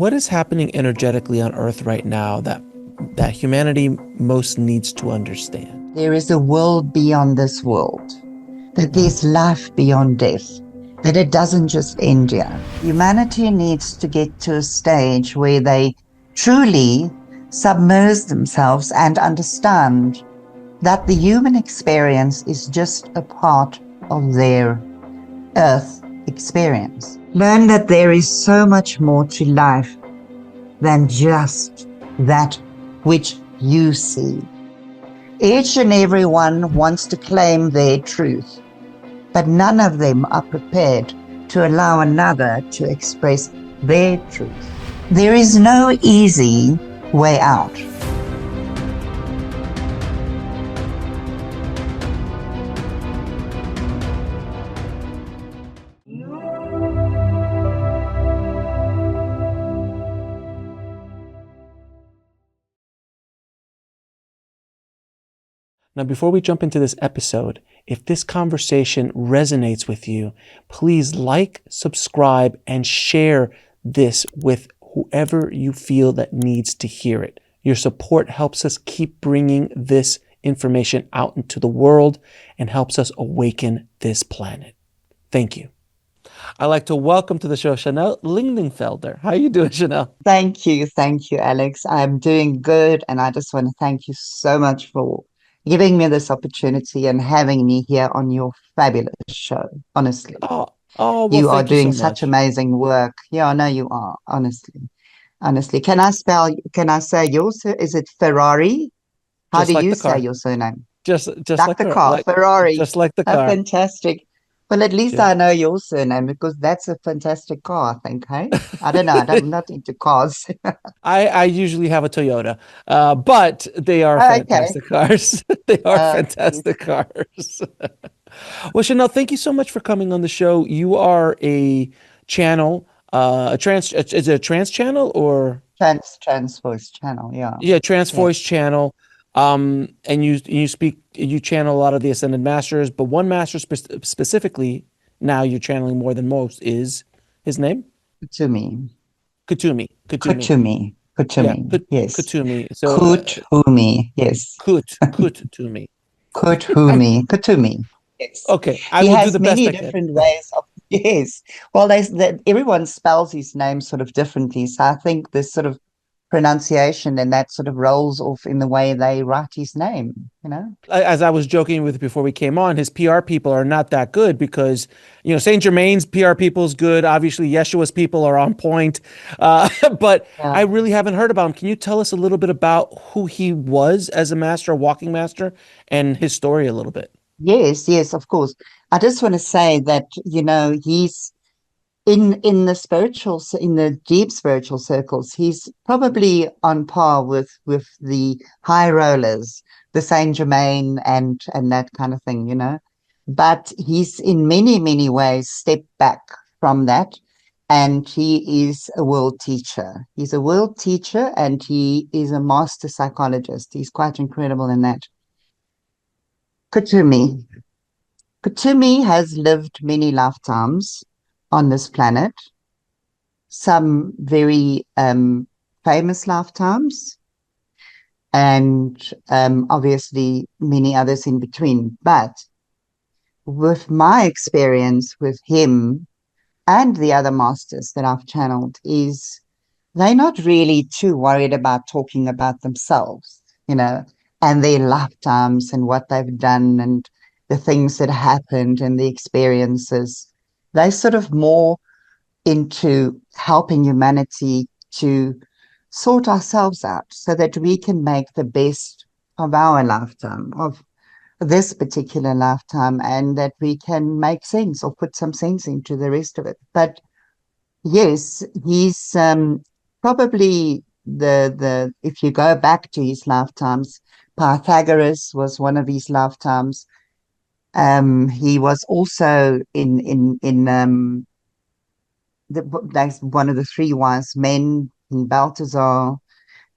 What is happening energetically on Earth right now that humanity most needs to understand? There is a world beyond this world, that there's life beyond death, that it doesn't just end here. Humanity needs to get to a stage where they truly submerge themselves and understand that the human experience is just a part of their Earth experience. Learn that there is so much more to life than just that which you see. Each and every one wants to claim their truth, but none of them are prepared to allow another to express their truth. There is no easy way out. Now, before we jump into this episode, if this conversation resonates with you, please like, subscribe, and share this with whoever you feel that needs to hear it. Your support helps us keep bringing this information out into the world and helps us awaken this planet. Thank you. I'd like to welcome to the show Chanel Lingenfelder. How are you doing, Chanel? Thank you, Alex. I'm doing good, and I just want to thank you so much for giving me this opportunity and having me here on your fabulous show. Honestly, Well, you are thank you doing so such much. amazing work. Yeah, I know you are. Honestly. Can I say yours? Is it Ferrari? How Just do like you the say car. your surname? Just Like like the her, car, like Ferrari. just like the Oh, car. fantastic. Well, at least Yeah. I know your surname because that's a fantastic car, I think, hey? I don't know. I'm not into cars. I usually have a Toyota, but they are Okay. fantastic cars. They are Yes. fantastic cars. Well, Chanel, thank you so much for coming on the show. You are a channel, is it a trans channel or Trans voice channel, yeah. yeah, trans Yeah. voice channel. And you channel a lot of the Ascended Masters, but one master specifically, now you're channeling more than most, is his name? Kuthumi. Kuthumi. Kuthumi. Kuthumi. Yeah, Kuthumi. Yes. Kuthumi. So Kuthumi. Yes. Kuthumi. I Kuthumi. Kuthumi. Yes. okay. I He will do has the best many I can. different ways of, yes. Well, everyone spells his name sort of differently. So I think this sort of pronunciation and that sort of rolls off in the way they write his name, you know? As I was joking with before we came on, his PR people are not that good because, Saint Germain's PR people is good. Obviously, Yeshua's people are on point. But Yeah. I really haven't heard about him. Can you tell us a little bit about who he was as a master, a walking master, and his story a little bit? Yes, of course. I just want to say that, he's in the in the deep spiritual circles, he's probably on par with the high rollers, the Saint Germain and that kind of thing, But he's in many ways stepped back from that, and he is a world teacher. He's a world teacher, and he is a master psychologist. He's quite incredible in that. Kuthumi. Kuthumi has lived many lifetimes on this planet, some very famous lifetimes, and obviously many others in between. But with my experience with him and the other masters that I've channeled, is they're not really too worried about talking about themselves, and their lifetimes and what they've done and the things that happened and the experiences. They sort of more into helping humanity to sort ourselves out so that we can make the best of our lifetime, of this particular lifetime, and that we can make sense or put some sense into the rest of it. But yes, he's probably the if you go back to his lifetimes, Pythagoras was one of his lifetimes. He was also in that's one of the three wise men in Balthazar.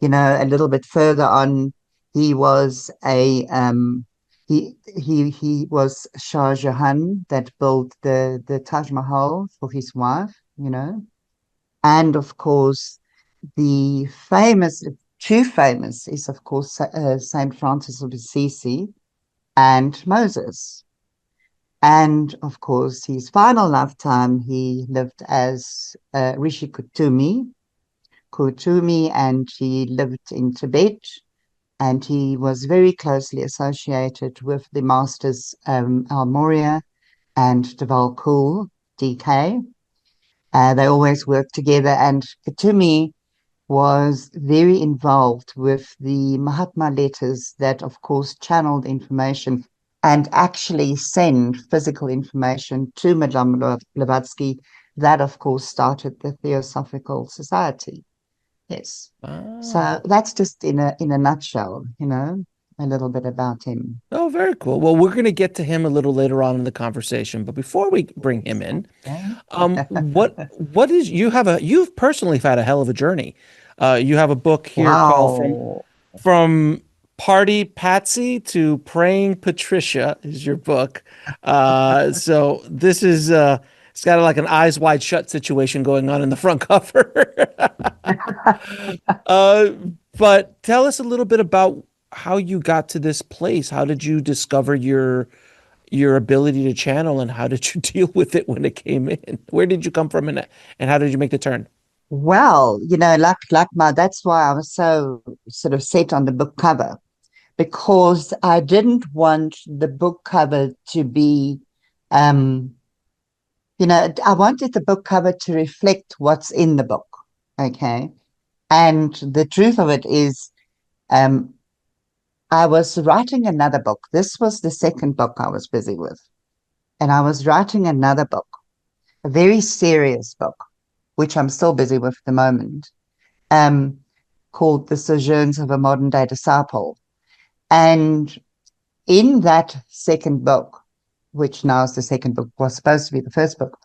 A little bit further on, he was he was Shah Jahan that built the Taj Mahal for his wife, and of course the famous, too famous, is of course Saint Francis of Assisi and Moses. And of course, his final lifetime, he lived as Rishi Kuthumi, and he lived in Tibet. And he was very closely associated with the masters Al Moria and Deval Kul, DK. They always worked together, and Kuthumi was very involved with the Mahatma letters that, of course, channeled information and actually send physical information to Madame Blavatsky. That, of course, started the Theosophical Society. Yes. Ah. So that's just in a nutshell, a little bit about him. Oh, very cool. Well, we're going to get to him a little later on in the conversation, but before we bring him in, Okay. what is you've personally had a hell of a journey. You have a book here called Wow. from Party Patsy to Praying Patricia is your book. So this is it's got like an eyes wide shut situation going on in the front cover. Uh, but tell us a little bit about how you got to this place. How did you discover your ability to channel, and how did you deal with it when it came in? Where did you come from, and how did you make the turn? Well, that's why I was so sort of set on the book cover, because I didn't want the book cover to be, um, I wanted the book cover to reflect what's in the book. Okay. And the truth of it is, um, I was writing another book. This was the second book I was busy with. And I was writing another book, a very serious book, which I'm still busy with at the moment, um, called The Sojourns of a Modern Day Disciple. And in that second book, which now is the second book, was supposed to be the first book,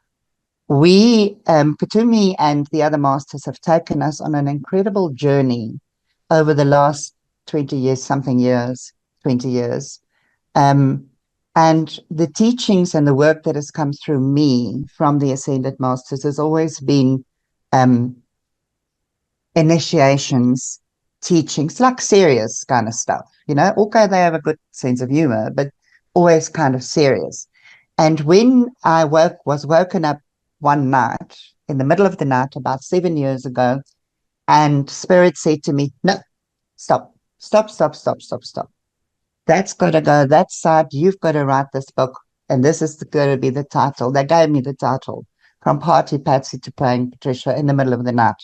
Kuthumi and the other masters have taken us on an incredible journey over the last 20 years, 20 years. Um, and the teachings and the work that has come through me from the Ascended Masters has always been um, initiations, teachings, like serious kind of stuff. Okay, they have a good sense of humor, but always kind of serious. And when I was woken up one night in the middle of the night about 7 years ago, and Spirit said to me, "No, stop, stop, stop, stop, stop, stop. That's got to go that side. You've got to write this book, and this is going to be the title." They gave me the title, From Party Patsy to Praying Patricia, in the middle of the night.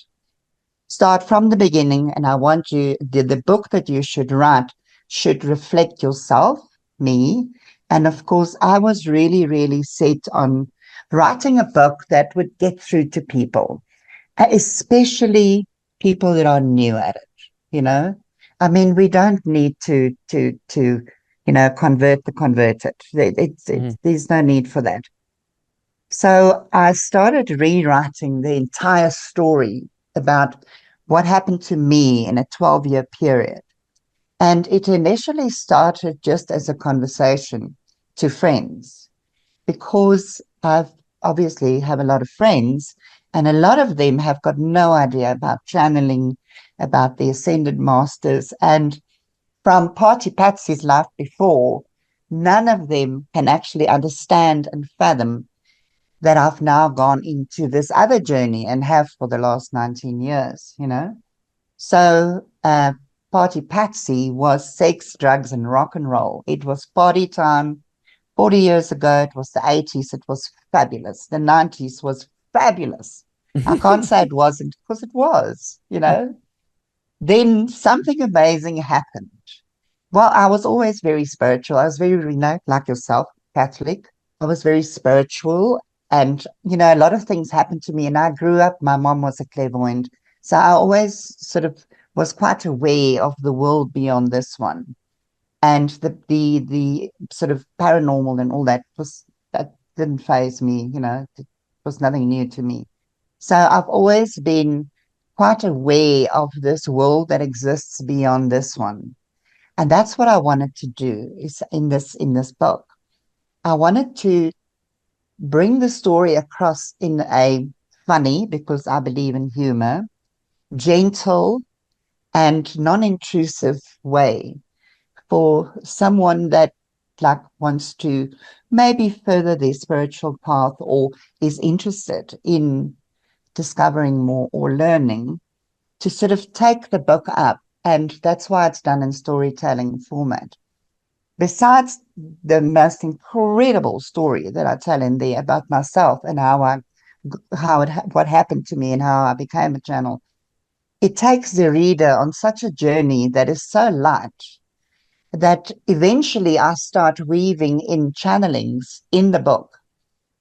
Start from the beginning, and I want you, the book that you should write should reflect yourself, me. And of course, I was really, really set on writing a book that would get through to people, especially people that are new at it, you know? I mean, we don't need to convert the converted. Mhm. There's no need for that. So I started rewriting the entire story about what happened to me in a 12-year period. And it initially started just as a conversation to friends, because I've obviously have a lot of friends, and a lot of them have got no idea about channeling, about the Ascended Masters. And from Party Patsy's life before, none of them can actually understand and fathom that I've now gone into this other journey and have for the last 19 years. So, Party Patsy was sex, drugs, and rock and roll. It was party time. 40 years ago, it was the 80s. It was fabulous. The 90s was fabulous. I can't say it wasn't, because it was. Then something amazing happened. Well, I was always very spiritual. I was very, like yourself, Catholic. I was very spiritual. And, a lot of things happened to me. And I grew up, my mom was a clairvoyant. So I always sort of was quite aware of the world beyond this one. And the sort of paranormal and all that didn't faze me. It was nothing new to me. So I've always been quite aware of this world that exists beyond this one. And that's what I wanted to do is in this book. I wanted to bring the story across in a funny, because I believe in humor, gentle, and non-intrusive way for someone that like wants to maybe further their spiritual path or is interested in discovering more or learning, to sort of take the book up. And that's why it's done in storytelling format. Besides the most incredible story that I tell in there about myself and what happened to me and how I became a channel, it takes the reader on such a journey that is so light that eventually I start weaving in channelings in the book.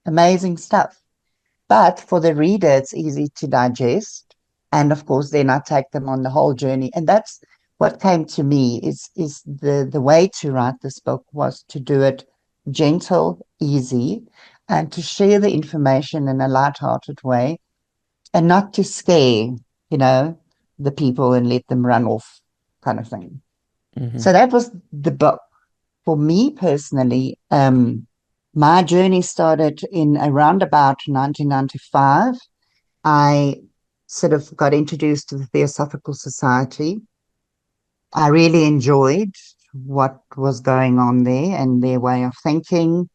Amazing stuff. But for the reader, it's easy to digest. And of course, then I take them on the whole journey. And that's what came to me is the way to write this book was to do it gentle, easy, and to share the information in a light-hearted way and not to scare, the people and let them run off kind of thing. Mm-hmm. So that was the book. For me personally, my journey started in around about 1995. I sort of got introduced to the Theosophical Society. I really enjoyed what was going on there and their way of thinking.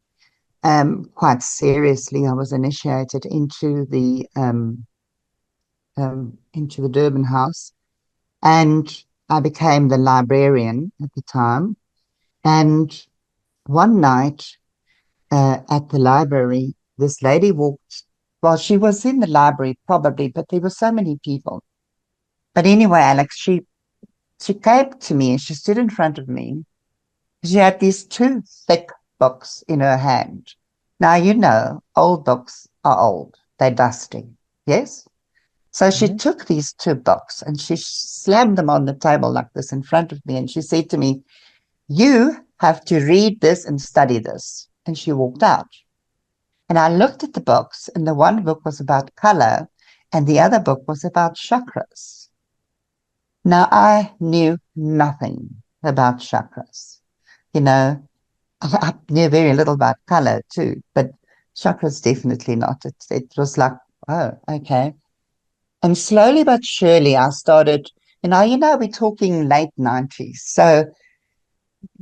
Quite seriously, I was initiated into the Durban House, and I became the librarian at the time. And one night at the library, this lady walked. Well, she was in the library probably, but there were so many people. But anyway, Alex, she came to me and she stood in front of me. She had these two thick books in her hand. Now, old books are old. They're dusty. Yes? So she Mm-hmm. took these two books and she slammed them on the table like this in front of me. And she said to me, "You have to read this and study this." And she walked out. And I looked at the books, and the one book was about color, and the other book was about chakras. Now, I knew nothing about chakras. You know, I knew very little about color too, but chakras definitely not. It was like, oh, okay. And slowly but surely, I started, we're talking late 90s. So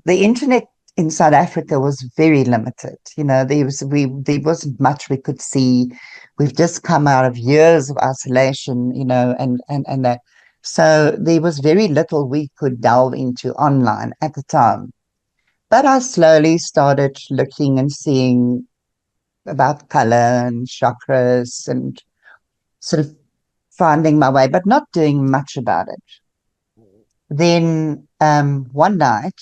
the internet in South Africa was very limited. There wasn't much we could see. We've just come out of years of isolation, and that. So there was very little we could delve into online at the time. But I slowly started looking and seeing about color and chakras and sort of finding my way, but not doing much about it. Then one night,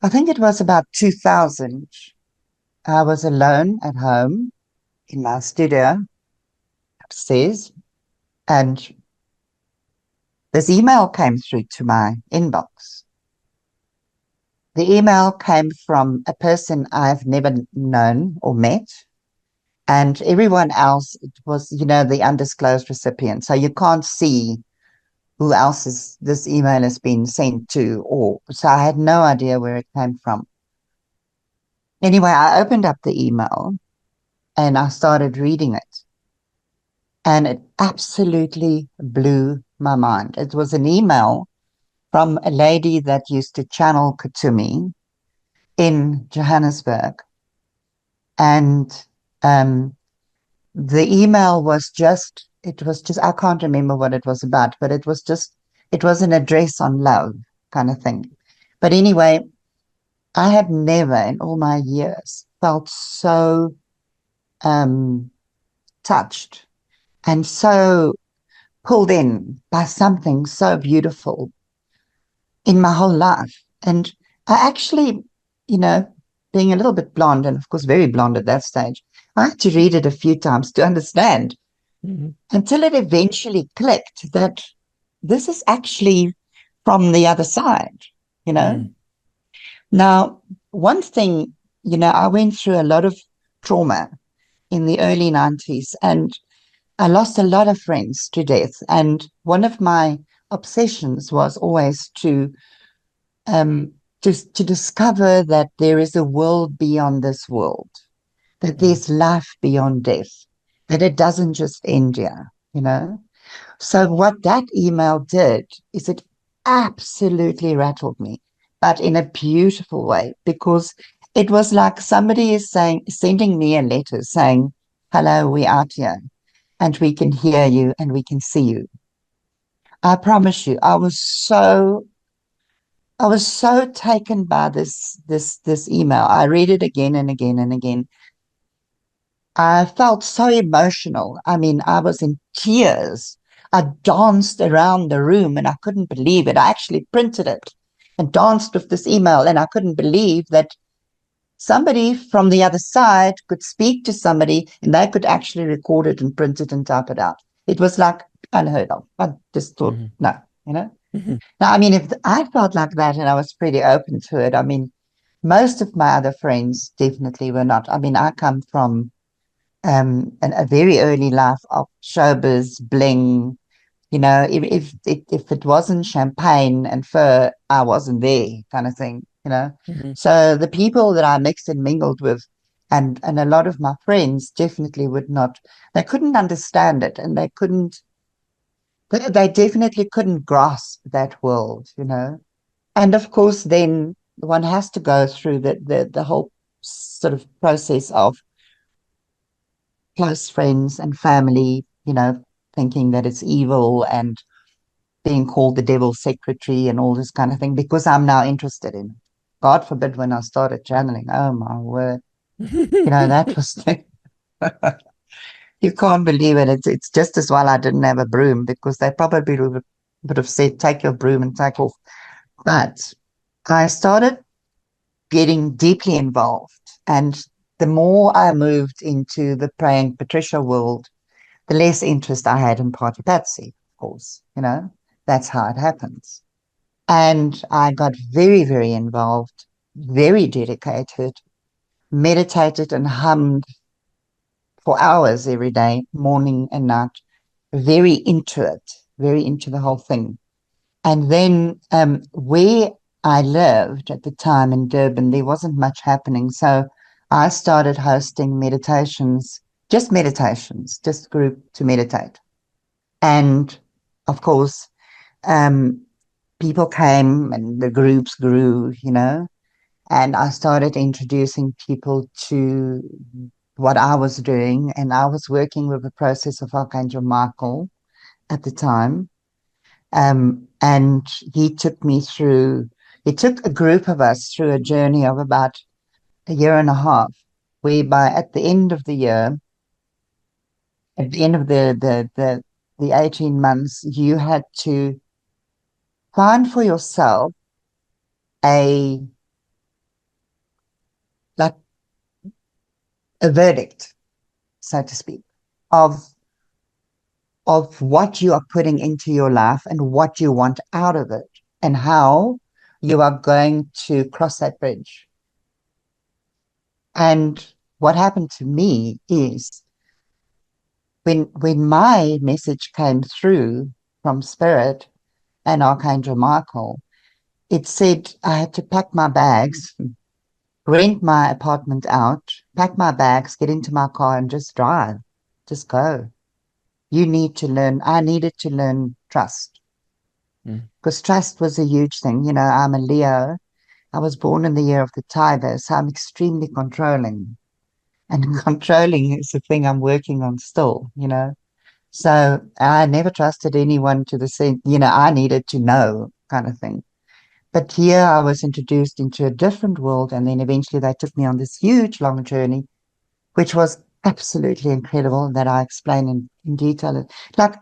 I think it was about 2000, I was alone at home in my studio upstairs, and this email came through to my inbox. The email came from a person I've never known or met, and everyone else, it was, the undisclosed recipient. So you can't see who else this email has been sent to, or so I had no idea where it came from. Anyway, I opened up the email and I started reading it. And it absolutely blew my mind. It was an email from a lady that used to channel Kuthumi in Johannesburg. And the email I can't remember what it was about, but it was an address on love kind of thing. But anyway, I had never in all my years felt so touched and so pulled in by something so beautiful in my whole life. And I actually, being a little bit blonde, and of course very blonde at that stage, I had to read it a few times to understand until it eventually clicked that this is actually from the other side, you know. Mm-hmm. Now, one thing, I went through a lot of trauma in the early 90s, and I lost a lot of friends to death. And one of my obsessions was always um, to discover that there is a world beyond this world, that there's life beyond death, that it doesn't just end here, So what that email did is it absolutely rattled me, but in a beautiful way, because it was like somebody is sending me a letter saying, hello, we're out here and we can hear you and we can see you. I promise you, I was so taken by this email. I read it again and again and again. I felt so emotional. I mean, I was in tears. I danced around the room and I couldn't believe it. I actually printed it and danced with this email, and I couldn't believe that somebody from the other side could speak to somebody and they could actually record it and print it and type it out. It was like unheard of. I just thought, no, you know. Now, I mean, if I felt like that and I was pretty open to it, I mean, most of my other friends definitely were not. I mean, I come from a very early life of showbiz, bling. You know, if it wasn't champagne and fur, I wasn't there, kind of thing. You know, so the people that I mixed and mingled with, and a lot of my friends definitely would not. They couldn't understand it, and they couldn't. They definitely couldn't grasp that world. You know, and of course, then one has to go through the whole sort of process of close friends and family, you know, thinking that it's evil and being called the devil's secretary and all this kind of thing, because I'm now interested in it. God forbid when I started channeling. Oh my word. You know, that was you can't believe it. It's just as well I didn't have a broom, because they probably would have said, take your broom and take off. But I started getting deeply involved. And the more I moved into the praying Patricia world, the less interest I had in Party Patsy, of course, you know, that's how it happens. And I got very, very involved, very dedicated, meditated and hummed for hours every day, morning and night, very into it, very into the whole thing. And then where I lived at the time in Durban, there wasn't much happening. So I started hosting meditations, just group to meditate. And of course, um, people came and the groups grew, you know, and I started introducing people to what I was doing. And I was working with the process of Archangel Michael at the time. And he took a group of us through a journey of about a year and a half, whereby at the end of the year, at the end of the 18 months, you had to find for yourself a like a verdict, so to speak, of what you are putting into your life and what you want out of it and how you are going to cross that bridge. And what happened to me is when my message came through from Spirit and Archangel Michael, it said I had to pack my bags, rent my apartment out, pack my bags, get into my car and just drive, just go. You need to learn. I needed to learn trust, because trust was a huge thing. You know, I'm a Leo. I was born in the year of the tiger, so I'm extremely controlling. And controlling is the thing I'm working on still, you know. So I never trusted anyone to the same, you know, I needed to know kind of thing. But here I was introduced into a different world, and then eventually they took me on this huge long journey, which was absolutely incredible, that I explain in detail. Like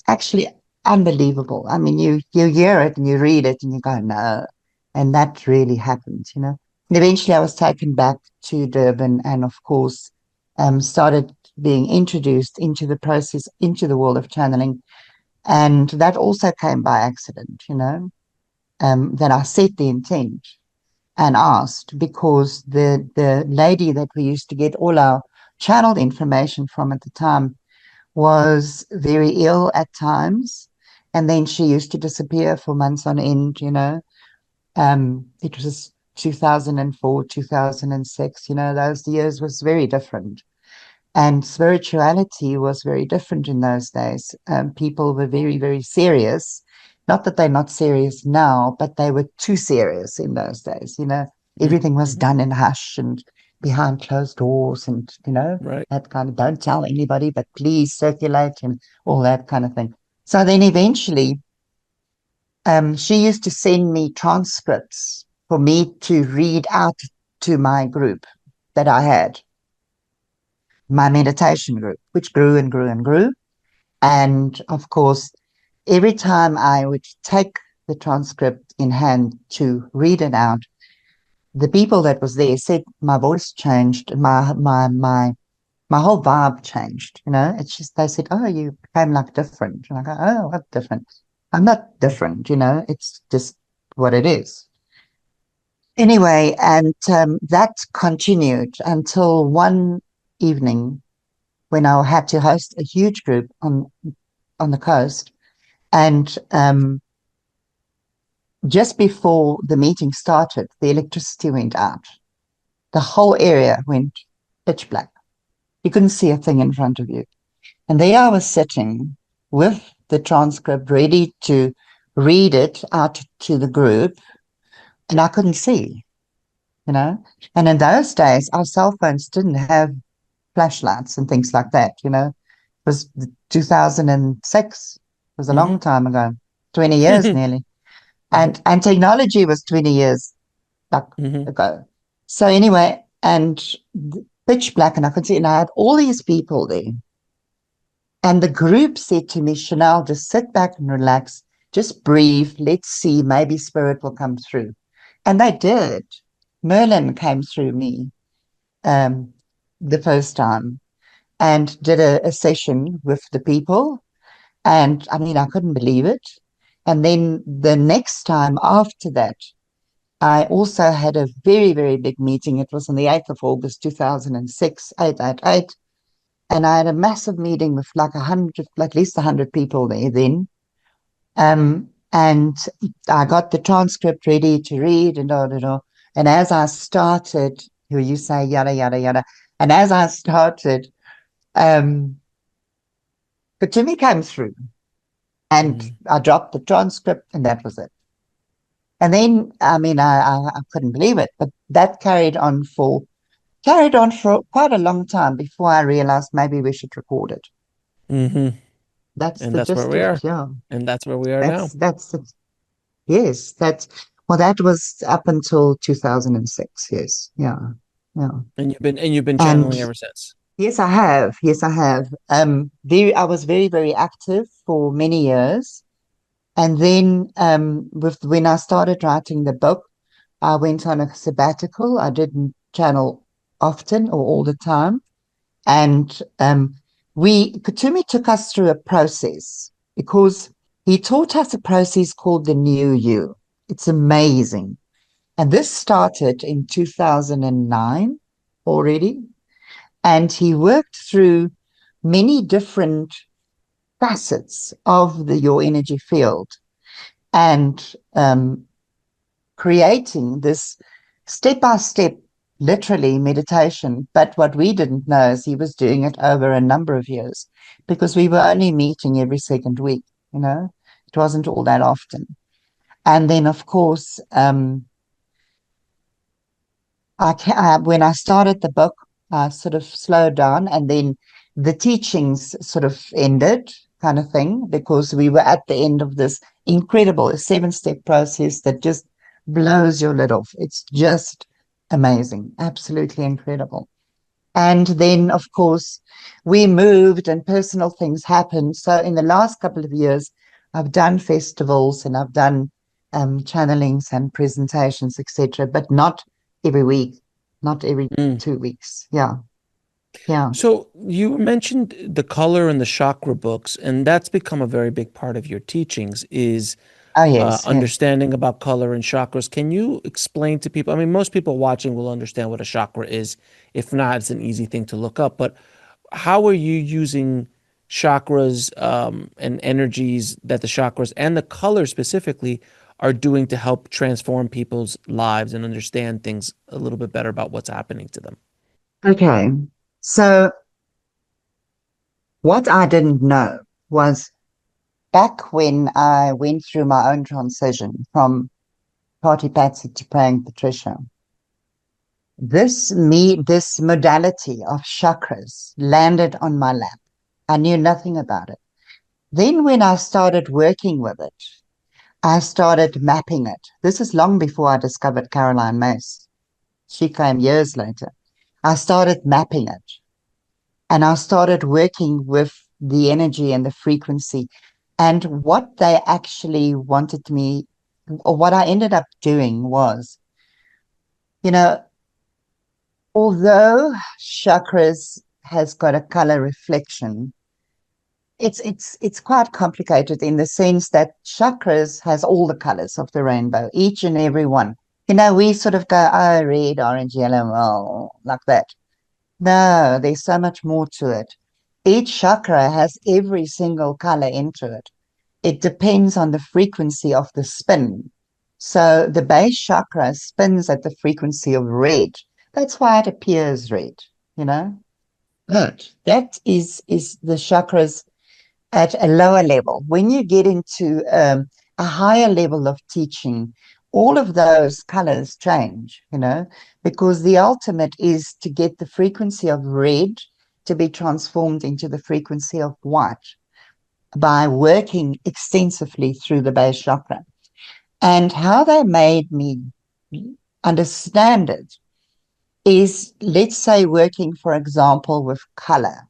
actually unbelievable. I mean, you hear it and you read it and you go, no. And that really happened, you know. And eventually I was taken back to Durban and, of course, started being introduced into the process, into the world of channeling. And that also came by accident, you know, that I set the intent and asked, because the lady that we used to get all our channeled information from at the time was very ill at times. And then she used to disappear for months on end, you know. It was 2004, 2006, you know, those years was very different. And spirituality was very different in those days. People were very, very serious. Not that they're not serious now, but they were too serious in those days. Everything was Mm-hmm. done in hush and behind closed doors, and Right. that kind of, don't tell anybody, but please circulate, and all that kind of thing. So then eventually, she used to send me transcripts for me to read out to my group that I had, my meditation group, which grew and grew and grew. And of course, every time I would take the transcript in hand to read it out, the people that was there said my voice changed, my whole vibe changed. It's just, they said, "Oh, you became like different." And I go, "Oh, what different? I'm not different. It's just what it is." Anyway, and that continued until one evening when I had to host a huge group on the coast, and just before the meeting started, the electricity went out. The whole area went pitch black. You couldn't see a thing in front of you. And there I was sitting with the transcript ready to read it out to the group, and I couldn't see, you know. And in those days, our cell phones didn't have flashlights and things like that, It was 2006. It was a Mm-hmm. long time ago, 20 years nearly. And technology was 20 years like Mm-hmm. ago. So anyway, and pitch black, and I could see, and I had all these people there. And the group said to me, "Chanel, just sit back and relax, just breathe. Let's see, maybe spirit will come through." And they did. Merlin came through me um, the first time and did a session with the people. And I mean, I couldn't believe it. And then the next time after that, I also had a very, very big meeting. It was on the 8th of August, 2006, 888. And I had a massive meeting with like 100, at least 100 people there then. And I got the transcript ready to read and da, da, da. And as I started, you say yada, yada, yada. And as I started, um, Kuthumi came through, and Mm-hmm. I dropped the transcript, and that was it. And then, I mean, I couldn't believe it, but that carried on for quite a long time before I realized maybe we should record it. Mm-hmm. That's And the that's where gist we of, are. yeah. And that's where we are now. That's yes, well, that was up until 2006. Yes. Yeah. Yeah. And you've been And channeling ever since. yes, I have. Yes, I have. I was very, very active for many years. And then when I started writing the book, I went on a sabbatical. I didn't channel often or all the time. And Kuthumi took us through a process because he taught us a process called the New You. It's amazing. And this started in 2009 already. And he worked through many different facets of your energy field, and creating this step by step, literally meditation. But what we didn't know is he was doing it over a number of years because we were only meeting every second week, it wasn't all that often. And then, of course, when I started the book, I sort of slowed down, and then the teachings sort of ended, kind of thing, because we were at the end of this incredible 7-step process that just blows your lid off. It's just amazing, absolutely incredible. And then, of course, we moved and personal things happened. So in the last couple of years, I've done festivals and I've done channelings and presentations, etc., but not every week, not every Mm. 2 weeks. Yeah, yeah. So you mentioned the color and the chakra books, and that's become a very big part of your teachings is Oh, yes, yes. understanding about color and chakras. Can you explain to people? I mean, most people watching will understand what a chakra is. If not, it's an easy thing to look up. But how are you using chakras and energies that the chakras and the color specifically are doing to help transform people's lives and understand things a little bit better about what's happening to them? Okay. So What I didn't know was back when I went through my own transition from Party Patsy to praying Patricia, this modality of chakras landed on my lap. I knew nothing about it. Then when I started working with it, I started mapping it. This is long before I discovered Caroline Myss. She came years later. I started mapping it, and I started working with the energy and the frequency. And what they actually wanted me, or what I ended up doing was, you know, although chakras has got a color reflection, it's quite complicated in the sense that chakras has all the colors of the rainbow, each and every one. We sort of go, oh, red, orange, yellow, oh, like that. No, there's so much more to it. Each chakra has every single color into it. It depends on the frequency of the spin. So the base chakra spins at the frequency of red. That's why it appears red, you know? But that is the chakras at a lower level. When you get into a higher level of teaching, all of those colors change, because the ultimate is to get the frequency of red to be transformed into the frequency of white by working extensively through the base chakra. And how they made me understand it is, let's say, working, for example, with color.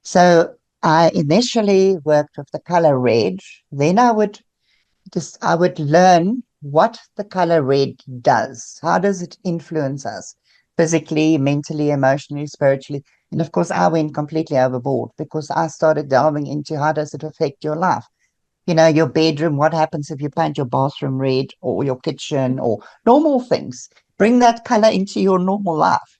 So I initially worked with the color red. Then I would learn what the color red does. How does it influence us physically, mentally, emotionally, spiritually? And of course, I went completely overboard because I started delving into how does it affect your life? Your bedroom, what happens if you paint your bathroom red, or your kitchen, or normal things? Bring that color into your normal life,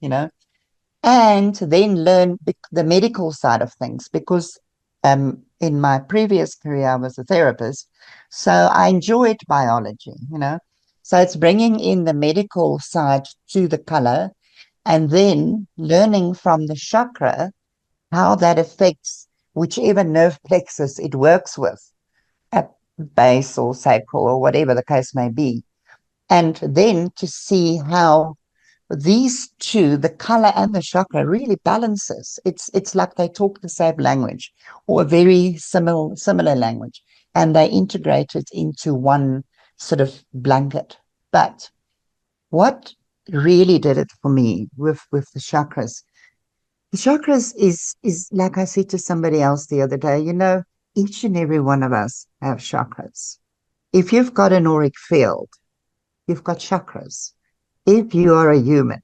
and then learn the medical side of things, because in my previous career, I was a therapist. So I enjoyed biology, So it's bringing in the medical side to the color, and then learning from the chakra how that affects whichever nerve plexus it works with, at base or sacral or whatever the case may be. And then to see how these two, the color and the chakra, really balances. It's like they talk the same language, or a very similar language, and they integrate it into one sort of blanket. But what really did it for me with the chakras is like I said to somebody else the other day, each and every one of us have chakras. If you've got an auric field, you've got chakras. If you are a human,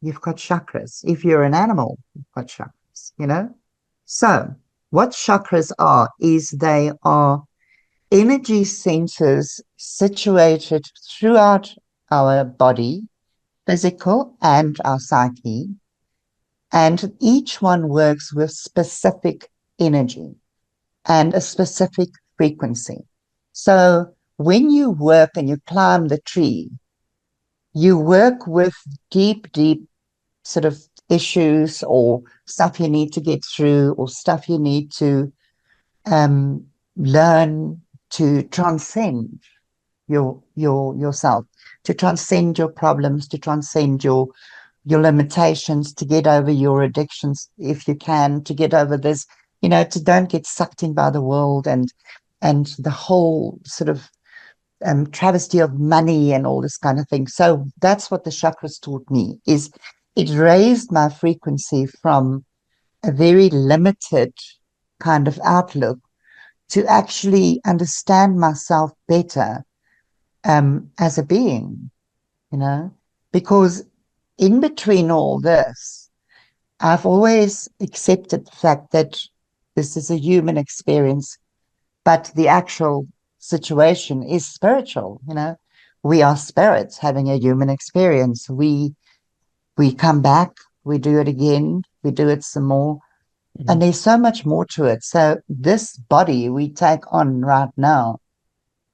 you've got chakras. If you're an animal, you've got chakras, So what chakras are is they are energy centers situated throughout our body, physical and our psyche. And each one works with specific energy and a specific frequency. So when you work and you climb the tree, you work with deep sort of issues or stuff you need to get through, or stuff you need to learn to transcend yourself, to transcend your problems, to transcend your limitations, to get over your addictions if you can, to get over this, to don't get sucked in by the world and the whole sort of travesty of money and all this kind of thing. So that's what the chakras taught me, is it raised my frequency from a very limited kind of outlook to actually understand myself better as a being, because in between all this, I've always accepted the fact that this is a human experience, but the actual situation is spiritual. We are spirits having a human experience. We come back, we do it again, we do it some more, and there's so much more to it. So this body we take on right now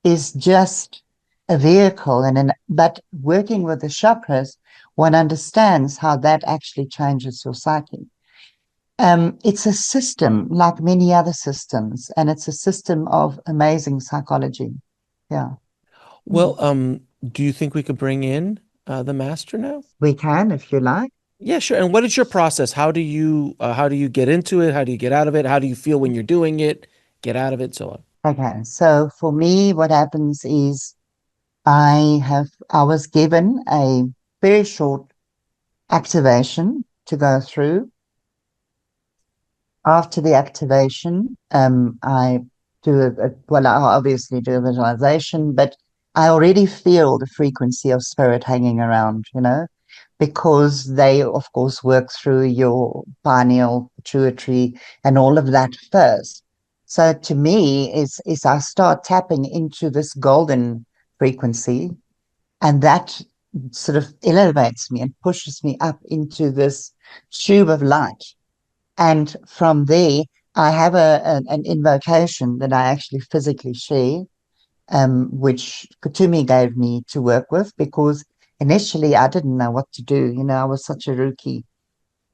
is just a vehicle, but working with the chakras, one understands how that actually changes your psyche. It's a system like many other systems, and it's a system of amazing psychology. Yeah. Well, do you think we could bring in the master now? We can, if you like. Yeah, sure. And what is your process? How do you get into it? How do you get out of it? How do you feel when you're doing it? Get out of it, so on. Okay. So for me, what happens is I was given a very short activation to go through. After the activation, I well, I obviously do a visualization, but I already feel the frequency of spirit hanging around, because they, of course, work through your pineal, pituitary, and all of that first. So to me, is I start tapping into this golden frequency, and that sort of elevates me and pushes me up into this tube of light. And from there, I have an invocation that I actually physically share, which Kuthumi gave me to work with because initially I didn't know what to do. I was such a rookie,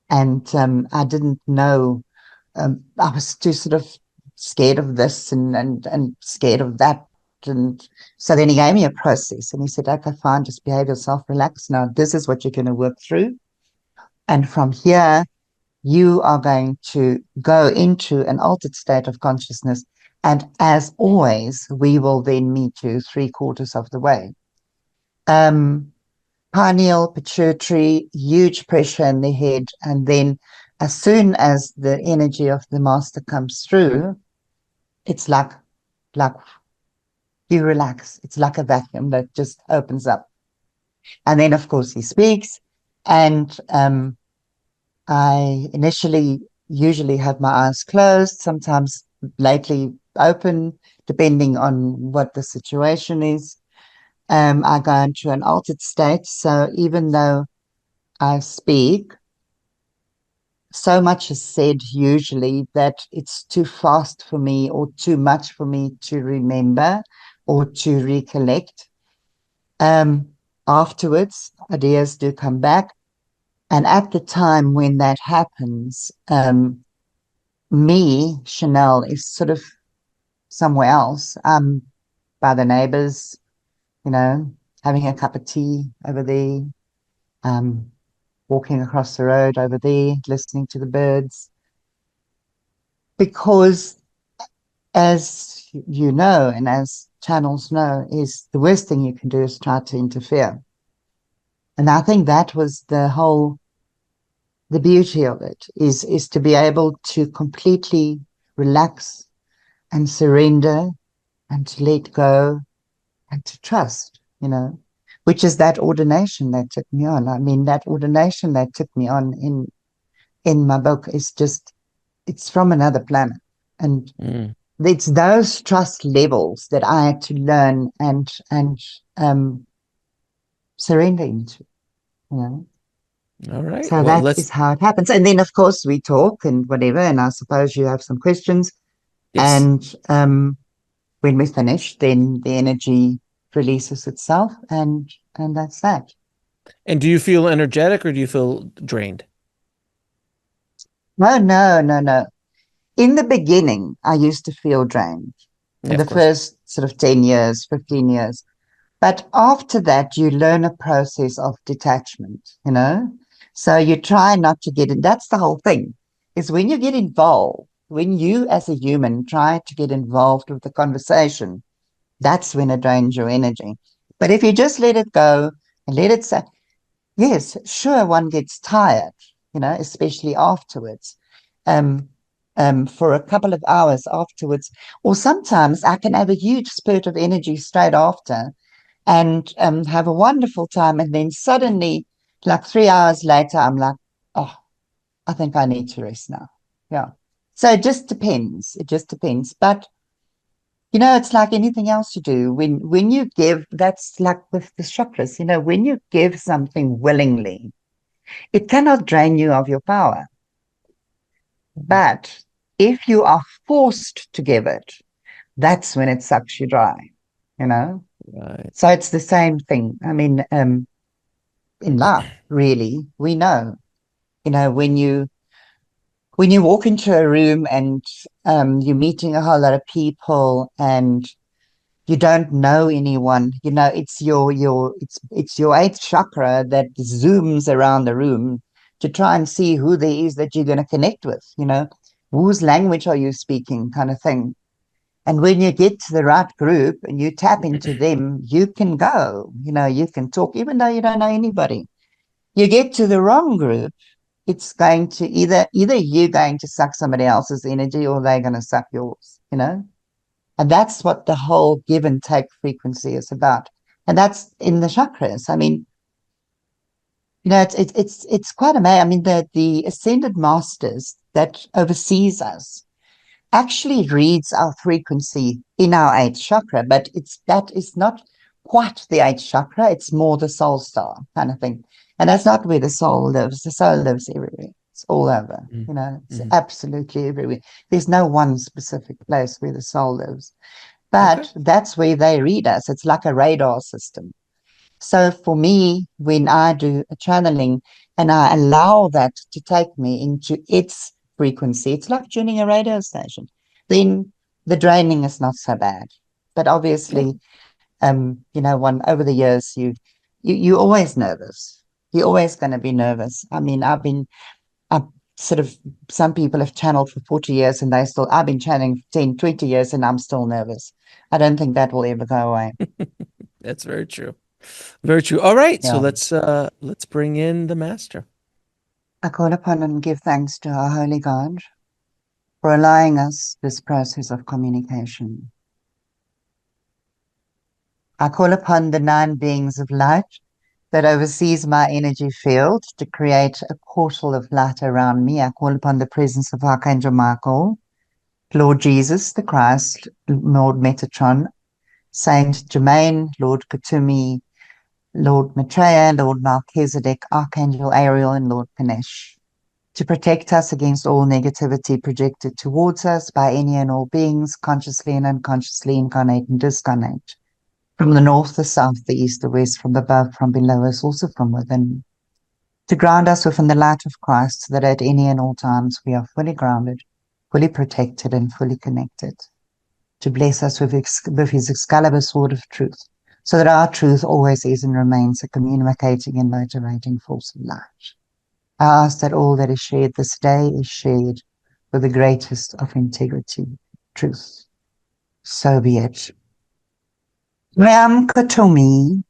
and I didn't know. I was too sort of scared of this and scared of that. And so then he gave me a process and he said, okay, fine, just behave yourself, relax. Now, this is what you're going to work through. And from here, you are going to go into an altered state of consciousness. And as always, we will then meet you 3/4 of the way. Um, Pineal, pituitary, huge pressure in the head. And then as soon as the energy of the master comes through, it's like you relax. It's like a vacuum that just opens up. And then, of course, he speaks. And I initially usually have my eyes closed, sometimes lately open, depending on what the situation is. I go into an altered state. So even though I speak, so much is said usually that it's too fast for me or too much for me to remember or to recollect. Um, Afterwards, ideas do come back. And at the time when that happens, me, Chanel, is sort of somewhere else, by the neighbors, you know, having a cup of tea over there, um, walking across the road over there, listening to the birds. Because as you know, and as channels know, is the worst thing you can do is try to interfere. And I think that was the beauty of it is to be able to completely relax and surrender and to let go and to trust, which is that ordination that took me on. I mean, that ordination that took me on in my book is just, it's from another planet. And it's those trust levels that I had to learn and surrender into, you know. All right. So Well, that let's, is how it happens. And then, of course, we talk and whatever. And I suppose you have some questions. yes. And when we finish, then the energy releases itself, and that's that. And do you feel energetic or do you feel drained? No, no, no, no. In the beginning, I used to feel drained Yeah, in of the course. first sort of 10 years, 15 years. But after that, you learn a process of detachment. So you try not to get in. That's the whole thing, is when you get involved, when you as a human try to get involved with the conversation, that's when it drains your energy. But if you just let it go and let it say, yes, sure, one gets tired, especially afterwards, um, for a couple of hours afterwards. Or sometimes I can have a huge spurt of energy straight after and have a wonderful time. And then suddenly, like 3 hours later, I'm like, oh, I think I need to rest now. Yeah. So it just depends. It just depends. But it's like anything else you do. When you give, that's like with the chakras, when you give something willingly, it cannot drain you of your power. But if you are forced to give it, that's when it sucks you dry, you know? Right. So it's the same thing. I mean, in life, really, we know, when you when you walk into a room and you're meeting a whole lot of people and you don't know anyone, it's your eighth chakra that zooms around the room to try and see who there is that you're going to connect with, whose language are you speaking, kind of thing. And when you get to the right group and you tap into them, you can go, you can talk, even though you don't know anybody. You get to the wrong group, it's going to either you're going to suck somebody else's energy or they're going to suck yours. And that's what the whole give and take frequency is about. And that's in the chakras. I mean, it's quite amazing. I mean, the ascended masters that oversees us actually reads our frequency in our eighth chakra, but that is not quite the eighth chakra. It's more the soul star kind of thing. And that's not where the soul lives. The soul lives everywhere. It's all over. It's absolutely everywhere. There's no one specific place where the soul lives. But that's where they read us. It's like a radar system. So for me, when I do a channeling and I allow that to take me into its frequency, it's like tuning a radio station. Then the draining is not so bad. But obviously, over the years, you're always nervous. You're always going to be nervous. I mean, I've sort of, some people have channeled for 40 years and I've been channeling for 10, 20 years and I'm still nervous. I don't think that will ever go away. That's very true. Very true. All right. Yeah. So let's bring in the master. I call upon and give thanks to our Holy God for allowing us this process of communication. I call upon the 9 beings of light that oversees my energy field to create a portal of light around me. I call upon the presence of Archangel Michael, Lord Jesus, the Christ, Lord Metatron, Saint Germain, Lord Kuthumi, Lord Maitreya, Lord Melchizedek, Archangel Ariel, and Lord Ganesh, to protect us against all negativity projected towards us by any and all beings, consciously and unconsciously, incarnate and discarnate, from the north, the south, the east, the west, from above, from below us, also from within, to ground us within the light of Christ, so that at any and all times we are fully grounded, fully protected, and fully connected, to bless us with his Excalibur sword of truth, so that our truth always is and remains a communicating and motivating force of light. I ask that all that is shared this day is shared with the greatest of integrity, truth. So be it. I am Kuthumi,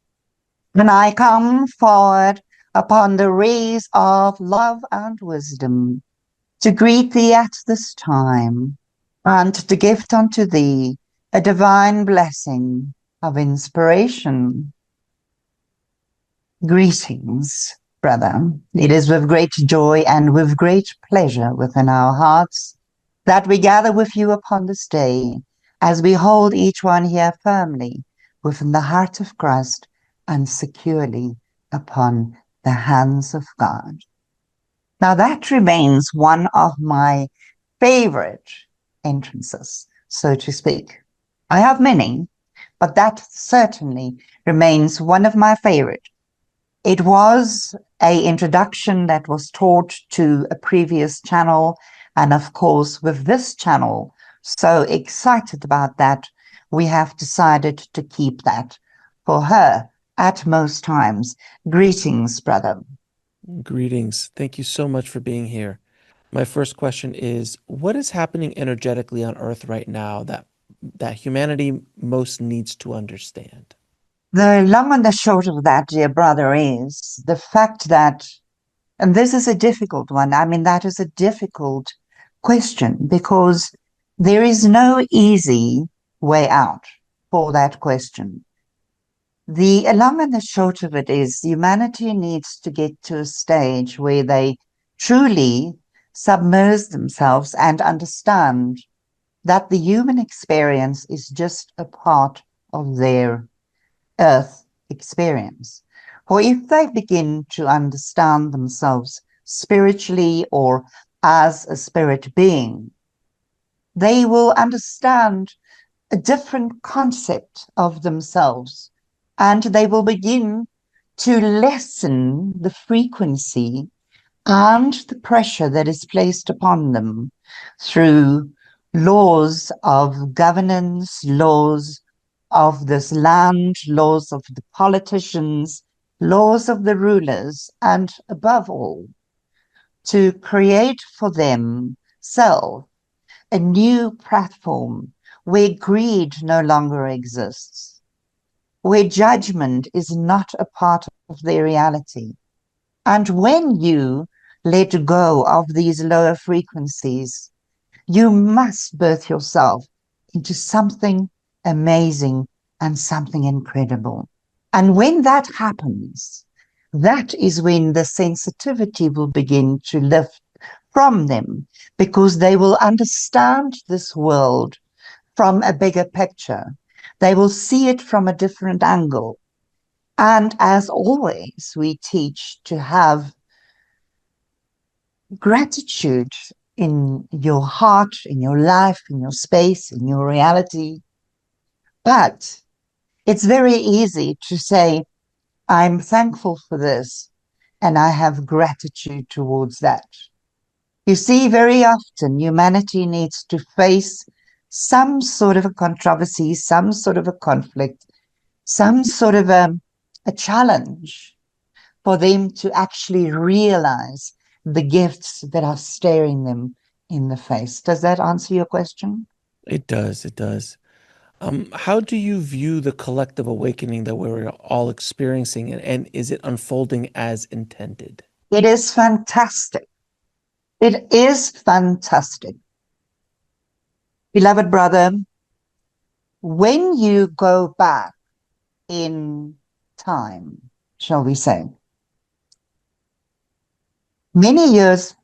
and I come forward upon the rays of love and wisdom to greet thee at this time, and to gift unto thee a divine blessing of inspiration. Greetings, brother. It is with great joy and with great pleasure within our hearts that we gather with you upon this day, as we hold each one here firmly within the heart of Christ and securely upon the hands of God. Now that remains one of my favorite entrances, so to speak. I have many, but that certainly remains one of my favorite. It was an introduction that was taught to a previous channel, and of course with this channel, so excited about that, we have decided to keep that for her at most times. Greetings, brother. Greetings. Thank you so much for being here. My first question is, what is happening energetically on Earth right now that humanity most needs to understand? The long and the short of that, dear brother, is the fact that, and this is a difficult one, I mean, that is a difficult question, because there is no easy way out for that question. The long and the short of it is humanity needs to get to a stage where they truly submerge themselves and understand that the human experience is just a part of their Earth experience. For if they begin to understand themselves spiritually or as a spirit being, they will understand a different concept of themselves, and they will begin to lessen the frequency and the pressure that is placed upon them through laws of governance, laws of this land, laws of the politicians, laws of the rulers, and above all, to create for themselves a new platform where greed no longer exists, where judgment is not a part of their reality. And when you let go of these lower frequencies, you must birth yourself into something amazing and something incredible. And when that happens, that is when the sensitivity will begin to lift from them, because they will understand this world from a bigger picture. They will see it from a different angle. And as always, we teach to have gratitude in your heart, in your life, in your space, in your reality. But it's very easy to say, I'm thankful for this, and I have gratitude towards that. You see, very often humanity needs to face some sort of a controversy, some sort of a conflict, some sort of a challenge for them to actually realize the gifts that are staring them in the face. Does that answer your question? It does. It does. How do you view the collective awakening that we're all experiencing, and is it unfolding as intended? It is fantastic. It is fantastic. Beloved brother, when you go back in time, shall we say, many years,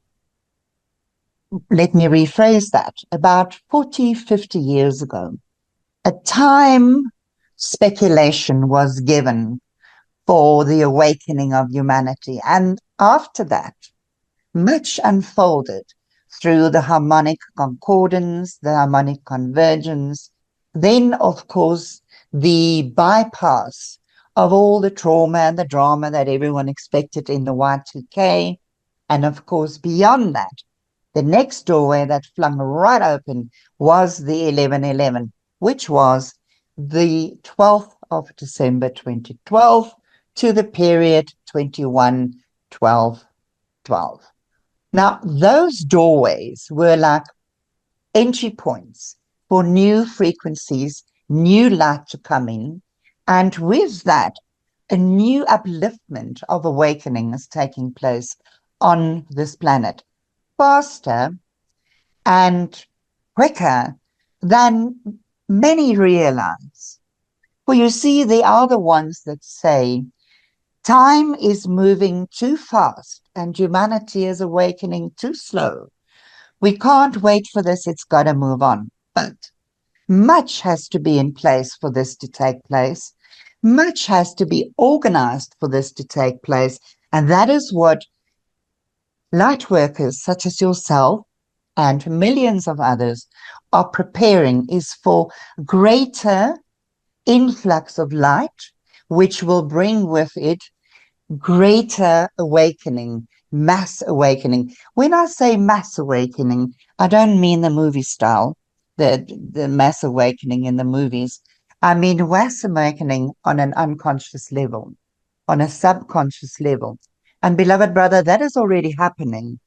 let me rephrase that, about 40, 50 years ago, a time speculation was given for the awakening of humanity. And after that, much unfolded through the harmonic concordance, the harmonic convergence, then, of course, the bypass of all the trauma and the drama that everyone expected in the Y2K. And of course, beyond that, the next doorway that flung right open was the 1111, which was the 12th of December 2012 to the period 21-12-12. Now, those doorways were like entry points for new frequencies, new light to come in. And with that, a new upliftment of awakening is taking place on this planet, faster and quicker than many realize. For you see, they are the ones that say, time is moving too fast and humanity is awakening too slow. We can't wait for this, it's got to move on. But much has to be in place for this to take place. Much has to be organized for this to take place. And that is what light workers such as yourself and millions of others are preparing, is for greater influx of light, which will bring with it greater awakening, mass awakening. When I say mass awakening, I don't mean the movie style, the mass awakening in the movies. I mean mass awakening on an unconscious level, on a subconscious level. And beloved brother, that is already happening.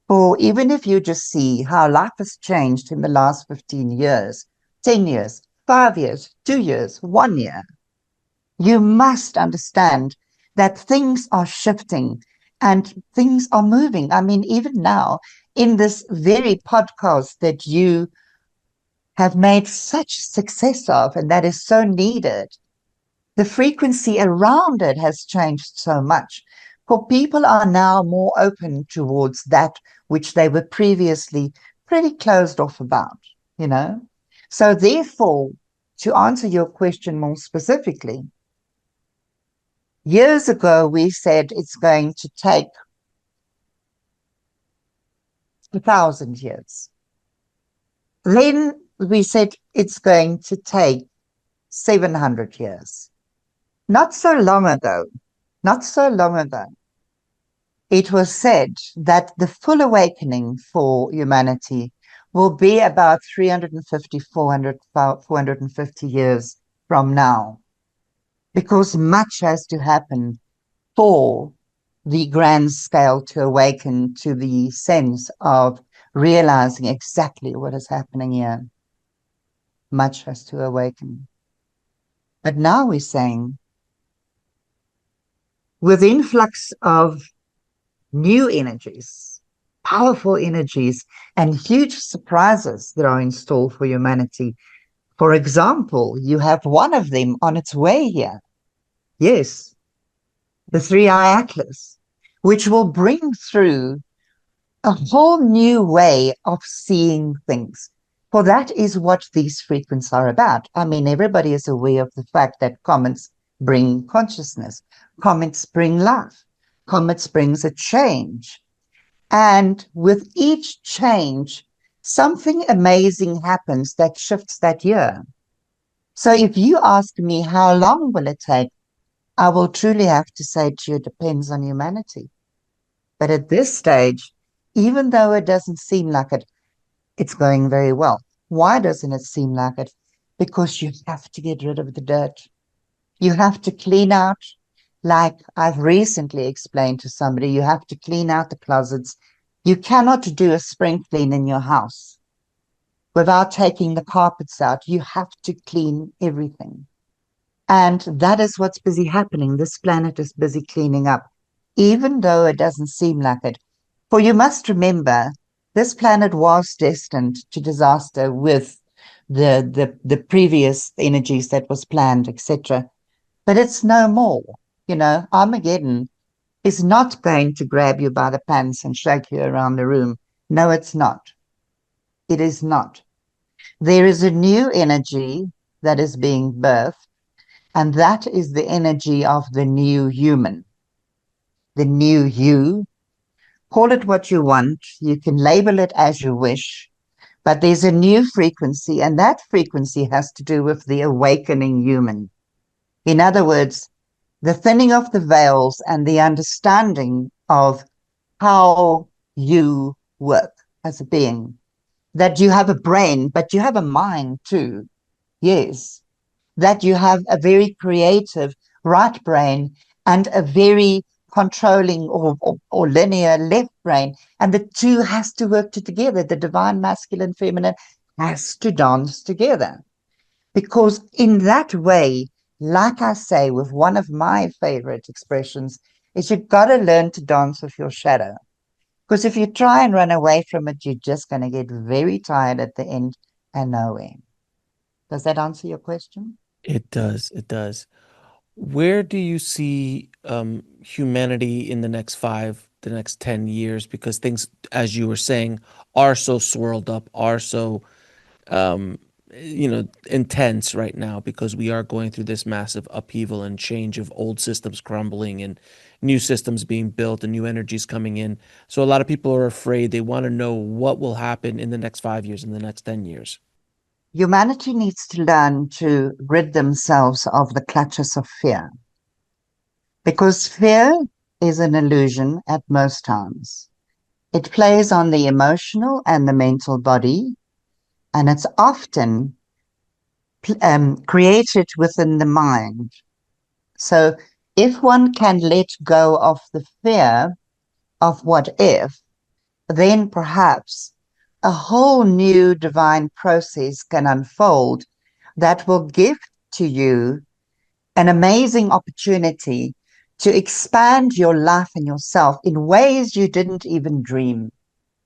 For even if you just see how life has changed in the last 15 years, 10 years, 5 years, 2 years, 1 year, you must understand that things are shifting and things are moving. I mean, even now, in this very podcast that you have made such success of, and that is so needed, the frequency around it has changed so much. For people are now more open towards that which they were previously pretty closed off about, you know? So therefore, to answer your question more specifically, years ago, we said it's going to take 1,000 years. Then we said it's going to take 700 years. Not so long ago, it was said that the full awakening for humanity will be about 350, 450 years from now, because much has to happen for the grand scale to awaken to the sense of realizing exactly what is happening here. Much has to awaken. But now we're saying, with influx of new energies, powerful energies, and huge surprises that are in store for humanity. For example, you have one of them on its way here. Yes, the three-eye atlas, which will bring through a whole new way of seeing things. For that is what these frequencies are about. I mean, everybody is aware of the fact that comets bring consciousness, comets bring life, comets brings a change. And with each change, something amazing happens that shifts that year. So if you ask me how long will it take, I will truly have to say to you, it depends on humanity. But at this stage, even though it doesn't seem like it, it's going very well. Why doesn't it seem like it? Because you have to get rid of the dirt. You have to clean out, like I've recently explained to somebody, you have to clean out the closets. You cannot do a spring clean in your house without taking the carpets out. You have to clean everything. And that is what's busy happening. This planet is busy cleaning up, even though it doesn't seem like it. For you must remember, this planet was destined to disaster with the previous energies that was planned, etc. But it's no more. You know, Armageddon is not going to grab you by the pants and shake you around the room. No, it's not. It is not. There is a new energy that is being birthed, and that is the energy of the new human, the new you. Call it what you want. You can label it as you wish, but there's a new frequency, and that frequency has to do with the awakening human. In other words, the thinning of the veils and the understanding of how you work as a being. That you have a brain, but you have a mind too. Yes. That you have a very creative right brain and a very controlling or linear left brain. And the two has to work together. The divine masculine, feminine has to dance together. Because in that way, like I say, with one of my favorite expressions, is you've got to learn to dance with your shadow. Because if you try and run away from it, you're just going to get very tired at the end and nowhere. Does that answer your question? It does. It does. Where do you see humanity in the next the next 10 years? Because things, as you were saying, are so swirled up, are so um, intense right now because we are going through this massive upheaval and change of old systems crumbling and new systems being built and new energies coming in. So a lot of people are afraid. They want to know what will happen in the next 5 years, in the next 10 years. Humanity needs to learn to rid themselves of the clutches of fear. Because fear is an illusion at most times. It plays on the emotional and the mental body, and it's often created within the mind. So if one can let go of the fear of what if, then perhaps a whole new divine process can unfold that will give to you an amazing opportunity to expand your life and yourself in ways you didn't even dream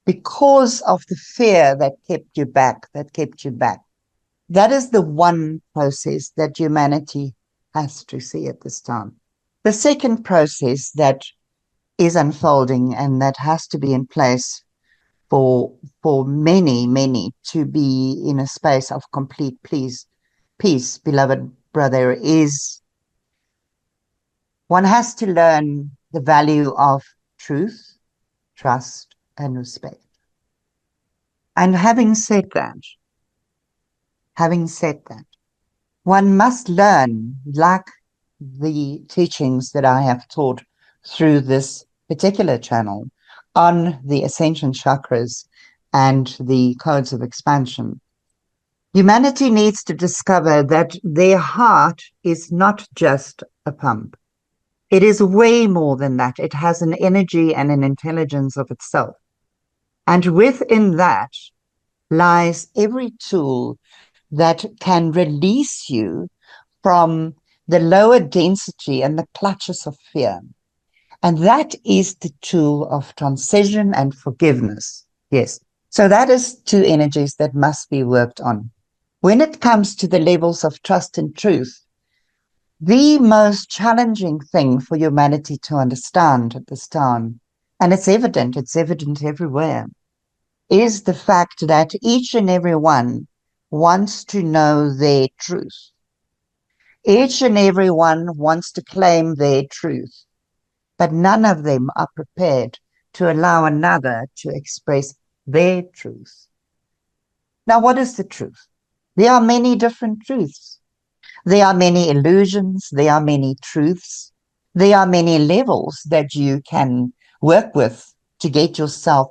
because of the fear that kept you back, That is the one process that humanity has to see at this time. The second process that is unfolding and that has to be in place for many to be in a space of complete peace, beloved brother, is one has to learn the value of truth, trust, and respect. And having said that, one must learn, like the teachings that I have taught through this particular channel on the ascension chakras and the codes of expansion. Humanity needs to discover that their heart is not just a pump. It is way more than that. It has an energy and an intelligence of itself. And within that lies every tool that can release you from the lower density and the clutches of fear. And that is the tool of transition and forgiveness. Yes. So that is two energies that must be worked on. When it comes to the levels of trust and truth, the most challenging thing for humanity to understand at this time, and it's evident everywhere, is the fact that each and every one wants to know their truth. Each and every one wants to claim their truth, but none of them are prepared to allow another to express their truth. Now, what is the truth? There are many different truths. There are many illusions. There are many truths. There are many levels that you can work with to get yourself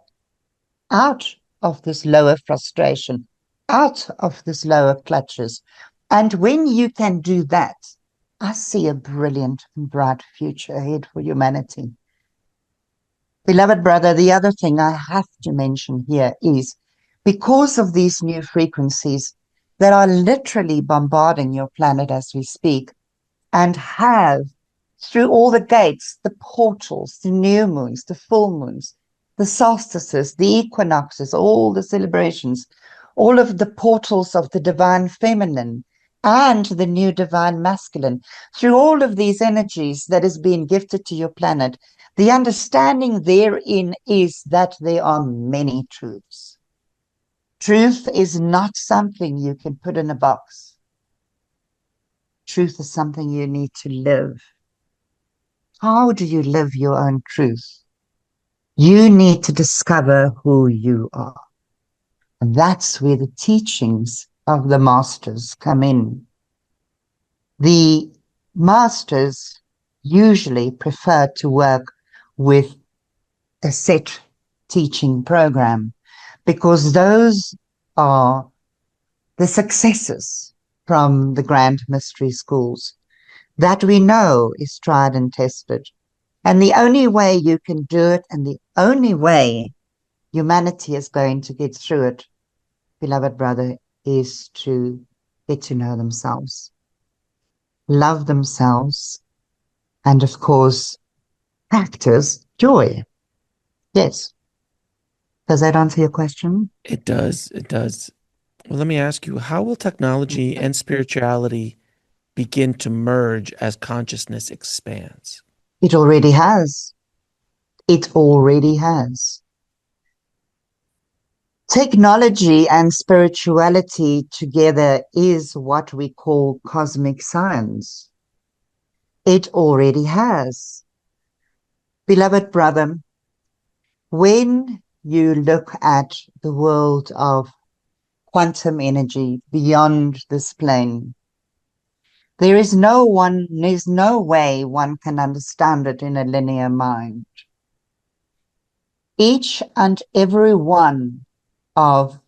out of this lower frustration, out of this lower clutches. And when you can do that, I see a brilliant and bright future ahead for humanity. Beloved brother, the other thing I have to mention here is because of these new frequencies that are literally bombarding your planet as we speak and have through all the gates, the portals, the new moons, the full moons, the solstices, the equinoxes, all the celebrations, all of the portals of the divine feminine and the new divine masculine, through all of these energies that is being gifted to your planet, the understanding therein is that there are many truths. Truth is not something you can put in a box. Truth is something you need to live. How do you live your own truth? You need to discover who you are. And that's where the teachings of the masters come in. The masters usually prefer to work with a set teaching program because those are the successes from the grand mystery schools that we know is tried and tested. And the only way you can do it and the only way humanity is going to get through it, beloved brother, is to get to know themselves, love themselves, and of course, practice joy. Yes. Does that answer your question? It does. It does. Well, let me ask you, how will technology and spirituality begin to merge as consciousness expands? It already has. It already has. Technology and spirituality together is what we call cosmic science. It already has. Beloved brother, when you look at the world of quantum energy beyond this plane, there's no way one can understand it in a linear mind. Each and every one of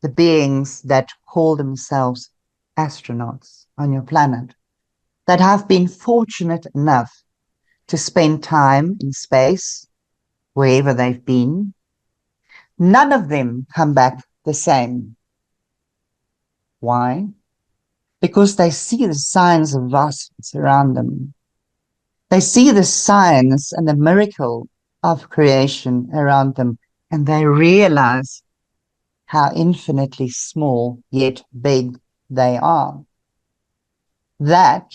the beings that call themselves astronauts on your planet, that have been fortunate enough to spend time in space, wherever they've been, none of them come back the same. Why? Because they see the signs of vastness around them. They see the signs and the miracle of creation around them, and they realize how infinitely small yet big they are. That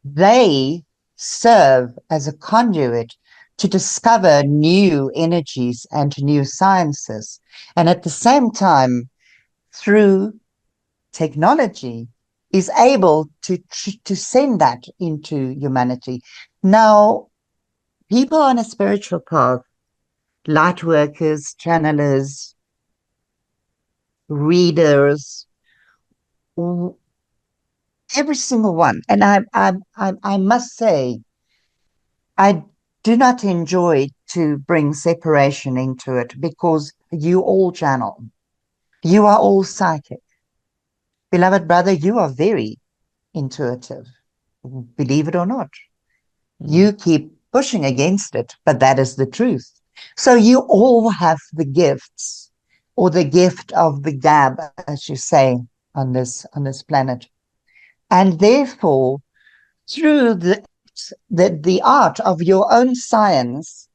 they serve as a conduit to discover new energies and new sciences. And at the same time, through technology, is able to send that into humanity. Now, people on a spiritual path, light workers, channelers, readers, every single one. And I must say, I do not enjoy to bring separation into it, because you all channel. You are all psychic. Beloved brother, you are very intuitive, believe it or not. You keep pushing against it, but that is the truth. So you all have the gifts, or the gift of the gab, as you say, on this planet. And therefore, through the art of your own science,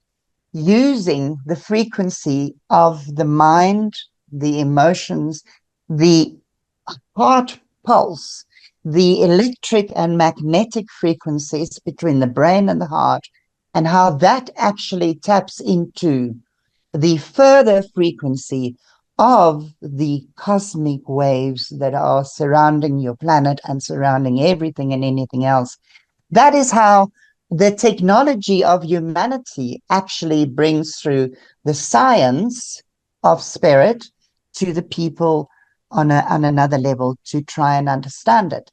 using the frequency of the mind, the emotions, the heart pulse, the electric and magnetic frequencies between the brain and the heart, and how that actually taps into the further frequency of the cosmic waves that are surrounding your planet and surrounding everything and anything else. That is how the technology of humanity actually brings through the science of spirit to the people on another level to try and understand it.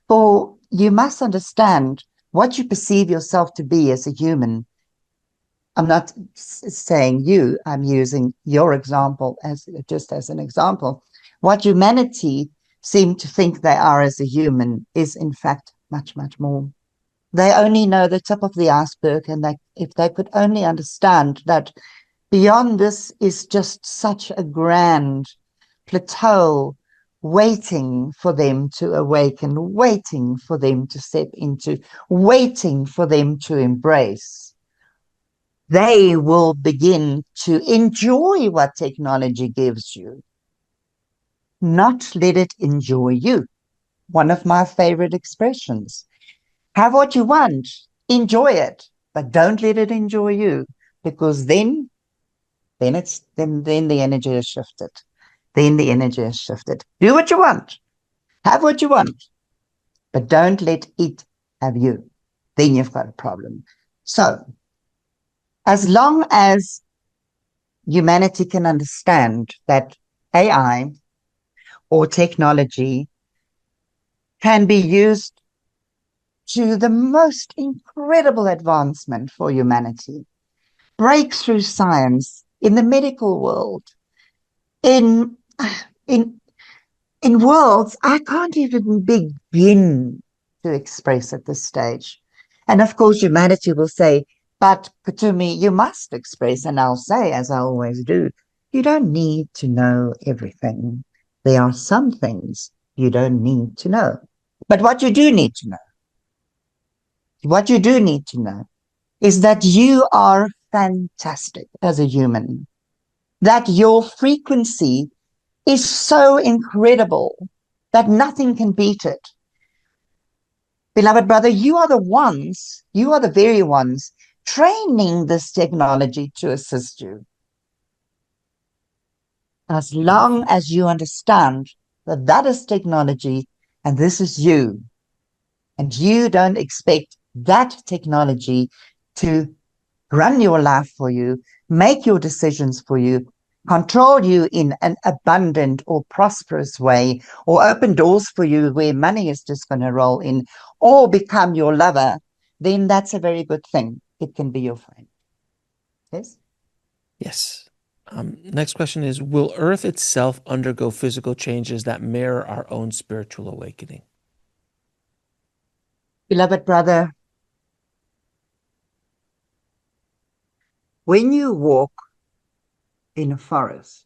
For you must understand what you perceive yourself to be as a human. I'm not saying you, I'm using your example as just as an example. What humanity seem to think they are as a human is in fact much, much more. They only know the tip of the iceberg, and if they could only understand that beyond this is just such a grand plateau waiting for them to awaken, waiting for them to step into, waiting for them to embrace, they will begin to enjoy what technology gives you, not let it enjoy you. One of my favorite expressions. Have what you want, enjoy it, but don't let it enjoy you, because then the energy is shifted. Then the energy is shifted. Do what you want, have what you want, but don't let it have you. Then you've got a problem. So, as long as humanity can understand that AI or technology can be used to the most incredible advancement for humanity, breakthrough science in the medical world, in worlds I can't even begin to express at this stage. And of course, humanity will say, but Kuthumi, you must express. And I'll say, as I always do, you don't need to know everything. There are some things you don't need to know. But what you do need to know, is that you are fantastic as a human, that your frequency is so incredible that nothing can beat it. Beloved brother, you are the very ones training this technology to assist you. As long as you understand that that is technology and this is you, and you don't expect that technology to run your life for you, make your decisions for you, control you in an abundant or prosperous way, or open doors for you where money is just going to roll in, or become your lover, then that's a very good thing. It can be your friend. Yes? Yes. Next question is, will Earth itself undergo physical changes that mirror our own spiritual awakening? Beloved brother, when you walk in a forest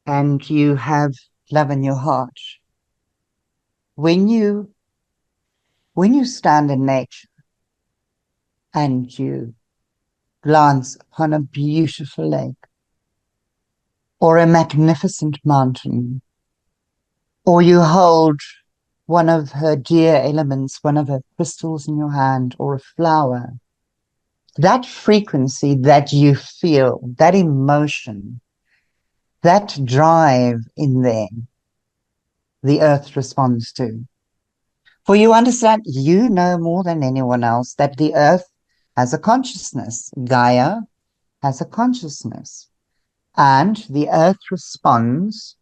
and you have love in your heart, when you stand in nature and you glance upon a beautiful lake or a magnificent mountain, or you hold one of her dear elements, one of her crystals in your hand, or a flower, that frequency that you feel, that emotion, that drive in there, the earth responds to. For you understand, you know more than anyone else that the earth has a consciousness. Gaia has a consciousness. And the earth responds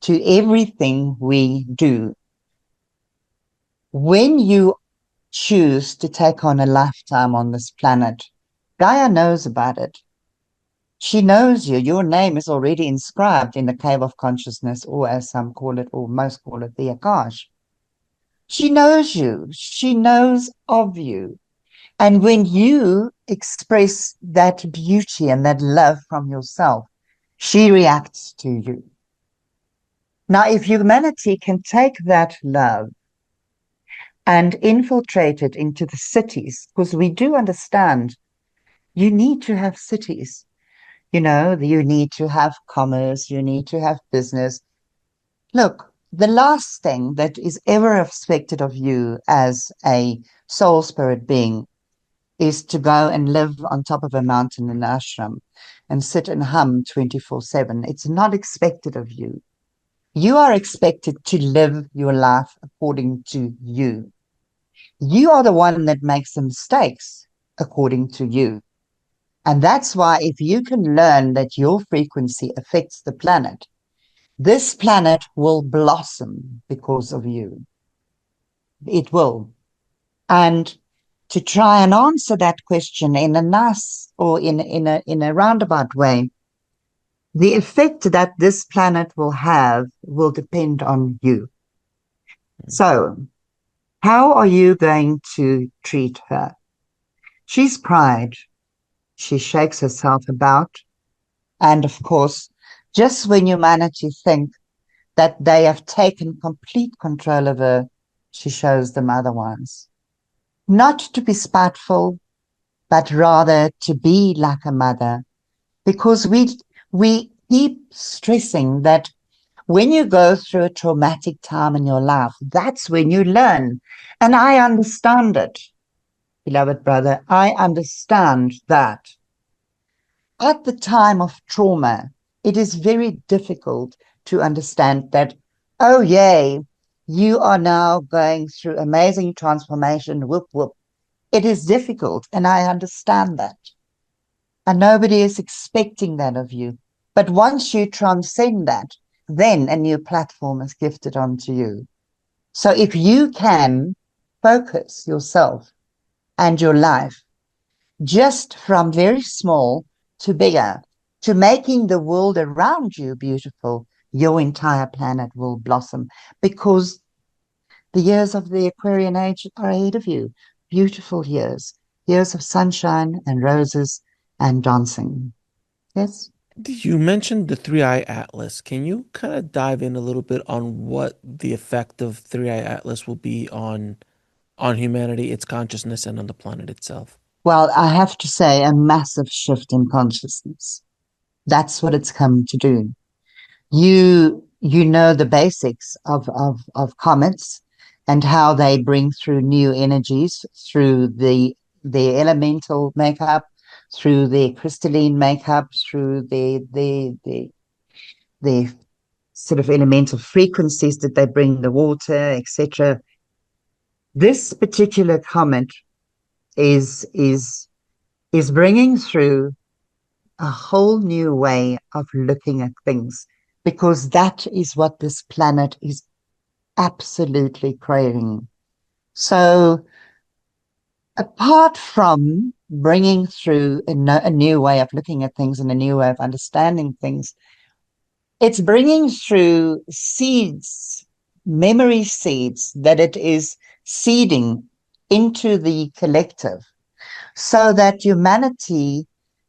to everything we do. When you choose to take on a lifetime on this planet, Gaia knows about it. She knows you. Your name is already inscribed in the cave of consciousness, or as some call it, or most call it, the Akash. She knows you. She knows of you. And when you express that beauty and that love from yourself, she reacts to you. Now, if humanity can take that love and infiltrate it into the cities, because we do understand you need to have cities. You know, you need to have commerce, you need to have business. Look, the last thing that is ever expected of you as a soul spirit being is to go and live on top of a mountain in an ashram and sit and hum 24/7. It's not expected of you. You are expected to live your life according to you. You are the one that makes the mistakes according to you. And that's why if you can learn that your frequency affects the planet, this planet will blossom because of you. It will. And to try and answer that question in a nice or in a roundabout way, the effect that this planet will have will depend on you. So, how are you going to treat her? She's cried. She shakes herself about. And of course, just when humanity think that they have taken complete control of her, she shows them otherwise. Not to be spiteful, but rather to be like a mother. Because we keep stressing that when you go through a traumatic time in your life, that's when you learn. And I understand it, beloved brother. I understand that. At the time of trauma, it is very difficult to understand that, oh, yay, you are now going through amazing transformation, whoop, whoop. It is difficult, and I understand that. And nobody is expecting that of you. But once you transcend that, then a new platform is gifted onto you. So if you can focus yourself and your life just from very small to bigger, to making the world around you beautiful, your entire planet will blossom, because the years of the Aquarian age are ahead of you. Beautiful years, years of sunshine and roses and dancing. Yes? You mentioned the Three Eye Atlas. Can you kind of dive in a little bit on what the effect of Three Eye Atlas will be on humanity, its consciousness, and on the planet itself? Well, I have to say, a massive shift in consciousness. That's what it's come to do. You know the basics of comets and how they bring through new energies through the elemental makeup, through the crystalline makeup, through the sort of elemental frequencies that they bring, the water, etc. This particular comet is bringing through a whole new way of looking at things, because that is what this planet is absolutely craving. So apart from bringing through a new way of looking at things and a new way of understanding things, it's bringing through seeds, memory seeds, that it is seeding into the collective, so that humanity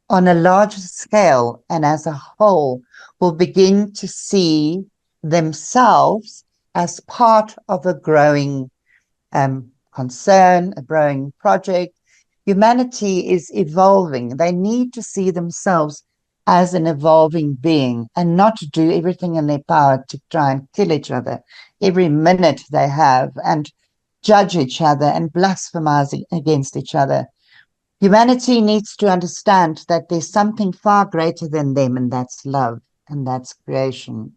on a larger scale and as a whole will begin to see themselves as part of a growing concern, a growing project. Humanity is evolving. They need to see themselves as an evolving being and not to do everything in their power to try and kill each other every minute they have and judge each other and blasphemize against each other. Humanity needs to understand that there's something far greater than them, and that's love, and that's creation.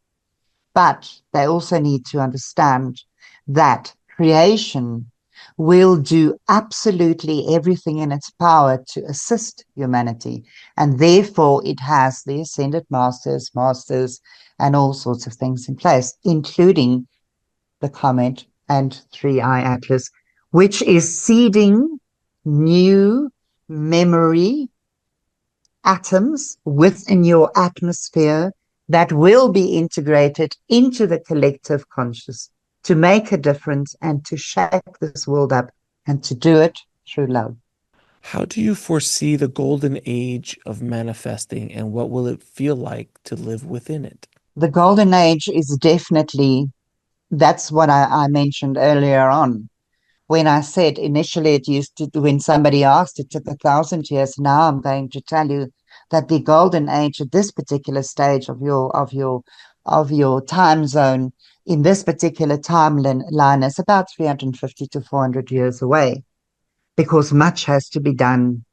But they also need to understand that creation will do absolutely everything in its power to assist humanity. And therefore, it has the Ascended Masters, and all sorts of things in place, including the Comet and Three Eye Atlas, which is seeding new memory atoms within your atmosphere that will be integrated into the collective conscious to make a difference and to shake this world up, and to do it through love. How do you foresee the golden age of manifesting, and what will it feel like to live within it? The golden age is definitely, that's what I mentioned earlier on. When I said initially it used to, when somebody asked, it took 1,000 years. Now I'm going to tell you that the golden age at this particular stage of your time zone in this particular timeline is about 350 to 400 years away, because much has to be done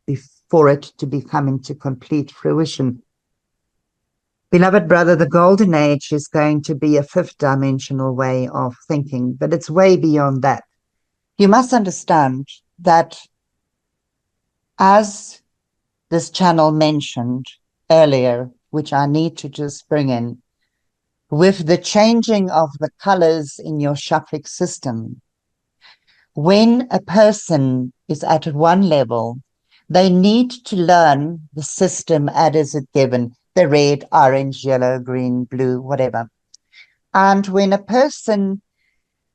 for it to be coming to complete fruition. Beloved brother, the golden age is going to be a fifth dimensional way of thinking, but it's way beyond that. You must understand that, as this channel mentioned earlier, which I need to just bring in, with the changing of the colors in your chakric system, when a person is at one level, they need to learn the system as it given, the red, orange, yellow, green, blue, whatever. And when a person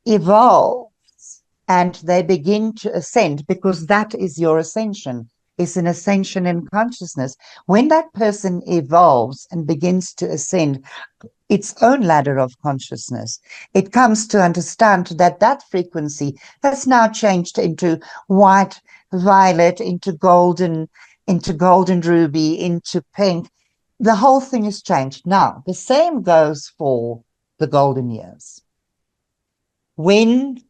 evolves and they begin to ascend, because that is your ascension, is an ascension in consciousness. When that person evolves and begins to ascend its own ladder of consciousness, it comes to understand that that frequency has now changed into white, violet, into golden ruby, into pink. The whole thing has changed. Now, the same goes for the golden years. When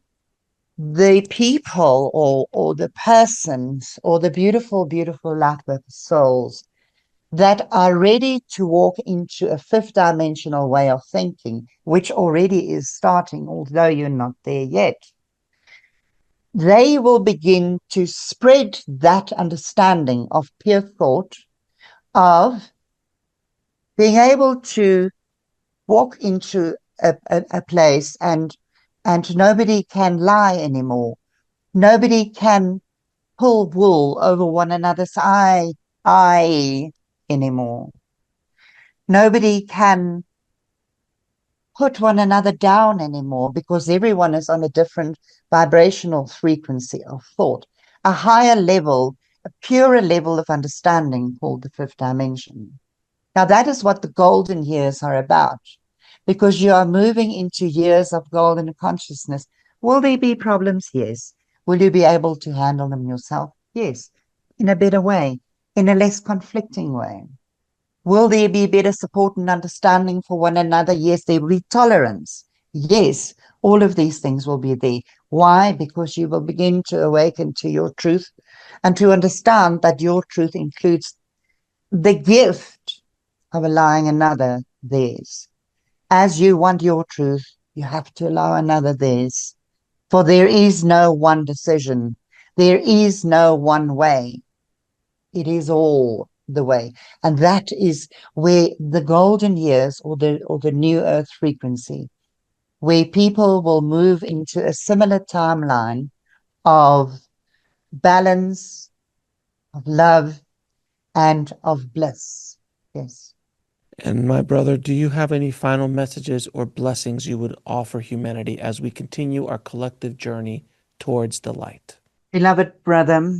the people or the persons or the beautiful, beautiful light worker souls that are ready to walk into a fifth dimensional way of thinking, which already is starting, although you're not there yet, they will begin to spread that understanding of pure thought, of being able to walk into a place and nobody can lie anymore. Nobody can pull wool over one another's eye anymore. Nobody can put one another down anymore, because everyone is on a different vibrational frequency of thought, a higher level, a purer level of understanding called the fifth dimension. Now, that is what the golden years are about, because you are moving into years of golden consciousness. Will there be problems? Yes. Will you be able to handle them yourself? Yes. In a better way, in a less conflicting way. Will there be better support and understanding for one another? Yes. There will be tolerance. Yes. All of these things will be there. Why? Because you will begin to awaken to your truth and to understand that your truth includes the gift of allowing another theirs. As you want your truth, you have to allow another theirs. For there is no one decision. There is no one way. It is all the way. And that is where the golden years or the new earth frequency, where people will move into a similar timeline of balance, of love, and of bliss. Yes. And my brother, do you have any final messages or blessings you would offer humanity as we continue our collective journey towards the light? Beloved brother,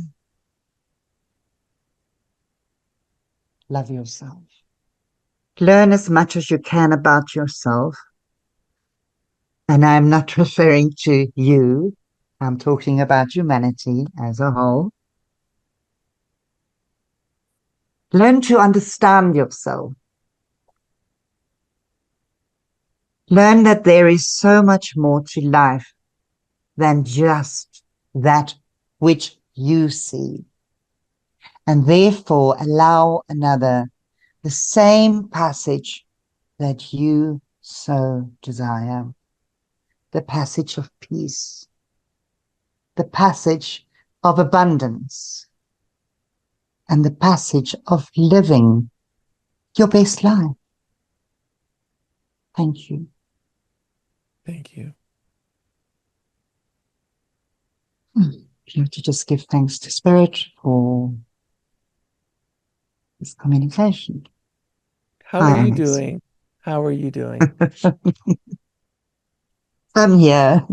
love yourself. Learn as much as you can about yourself. And I'm not referring to you. I'm talking about humanity as a whole. Learn to understand yourself. Learn that there is so much more to life than just that which you see. And therefore allow another the same passage that you so desire. The passage of peace. The passage of abundance. And the passage of living your best life. Thank you. Thank you. You have to just give thanks to Spirit for this communication. How are Hi, you Alex. doing? How are you doing? I'm here.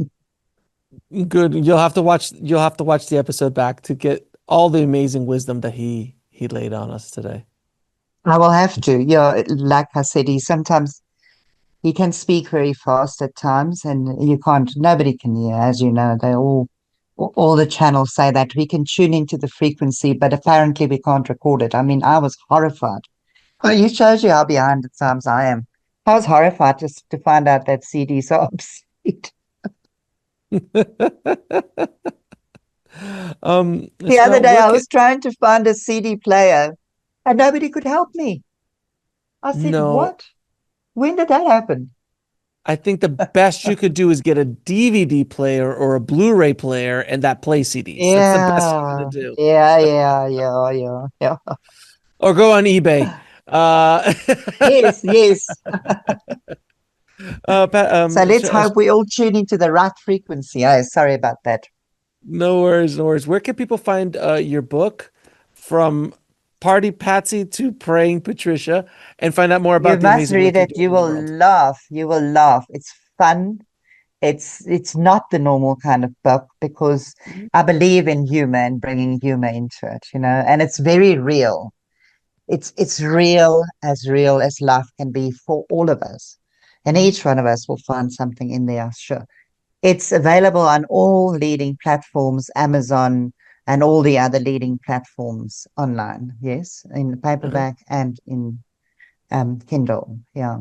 Good. You'll have to watch the episode back to get all the amazing wisdom that he laid on us today. I will have to. Yeah, like I said, he can speak very fast at times, and you can't. Nobody can hear, as you know. All the channels say that we can tune into the frequency, but apparently we can't record it. I mean, I was horrified. Oh, it shows you how behind the times I am. I was horrified just to find out that CDs are obsolete. The So other day, where I can was trying to find a CD player, and nobody could help me. I said, no, "What? When did that happen?" I think the best you could do is get a DVD player or a Blu-ray player and that play CDs. That's the best you Yeah, could do. yeah. Or go on eBay. Uh, Yes, yes. So let's Sh hope we all tune into the right frequency. Oh, sorry about that. no worries, no worries. Where can people find your book from Party Patsy to Praying Patricia and find out more You about the must amazing read work you're it. doing You in the will world? laugh. You will laugh. It's fun. It's not the normal kind of book because Mhm, I believe in humor and bringing humor into it, and it's very real. It's real as life can be for all of us. And mhm, each one of us will find something in there, sure. It's available on all leading platforms, Amazon and all the other leading platforms online. Yes, in uh-huh. paperback and in Kindle. Yeah.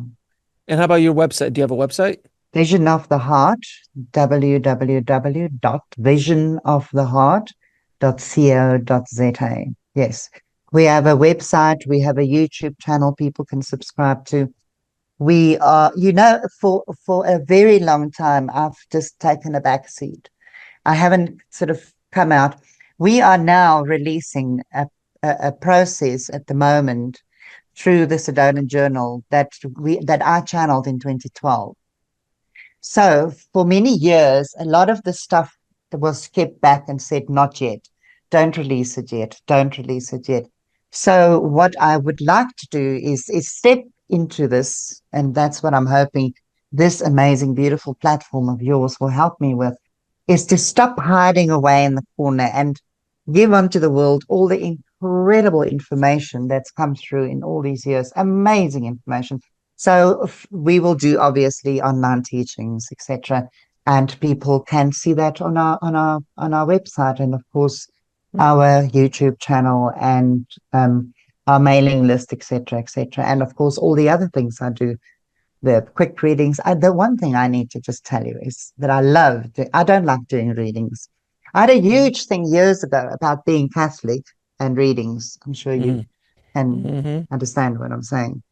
And how about your website? Do you have a website? Vision of the Heart, www.visionoftheheart.co.za. Yes. We have a website, we have a YouTube channel people can subscribe to. We are, for a very long time, I've just taken a back seat. I haven't sort of come out. We are now releasing a process at the moment through the Sedona Journal that I channeled in 2012. So for many years, a lot of the stuff that was kept back and said, not yet, don't release it yet, don't release it yet. So what I would like to do is step into this, and that's what I'm hoping this amazing, beautiful platform of yours will help me with, is to stop hiding away in the corner and give unto the world all the incredible information that's come through in all these years, amazing information. So we will do obviously online teachings, etc., and people can see that on our website, and of course our YouTube channel and our mailing list, etc., etc., and of course all the other things I do, the quick readings. The one thing I need to just tell you is that I don't like doing readings. I had a Mhm, huge thing years ago about being Catholic and readings. I'm sure you mhm, can mhm. understand what I'm saying.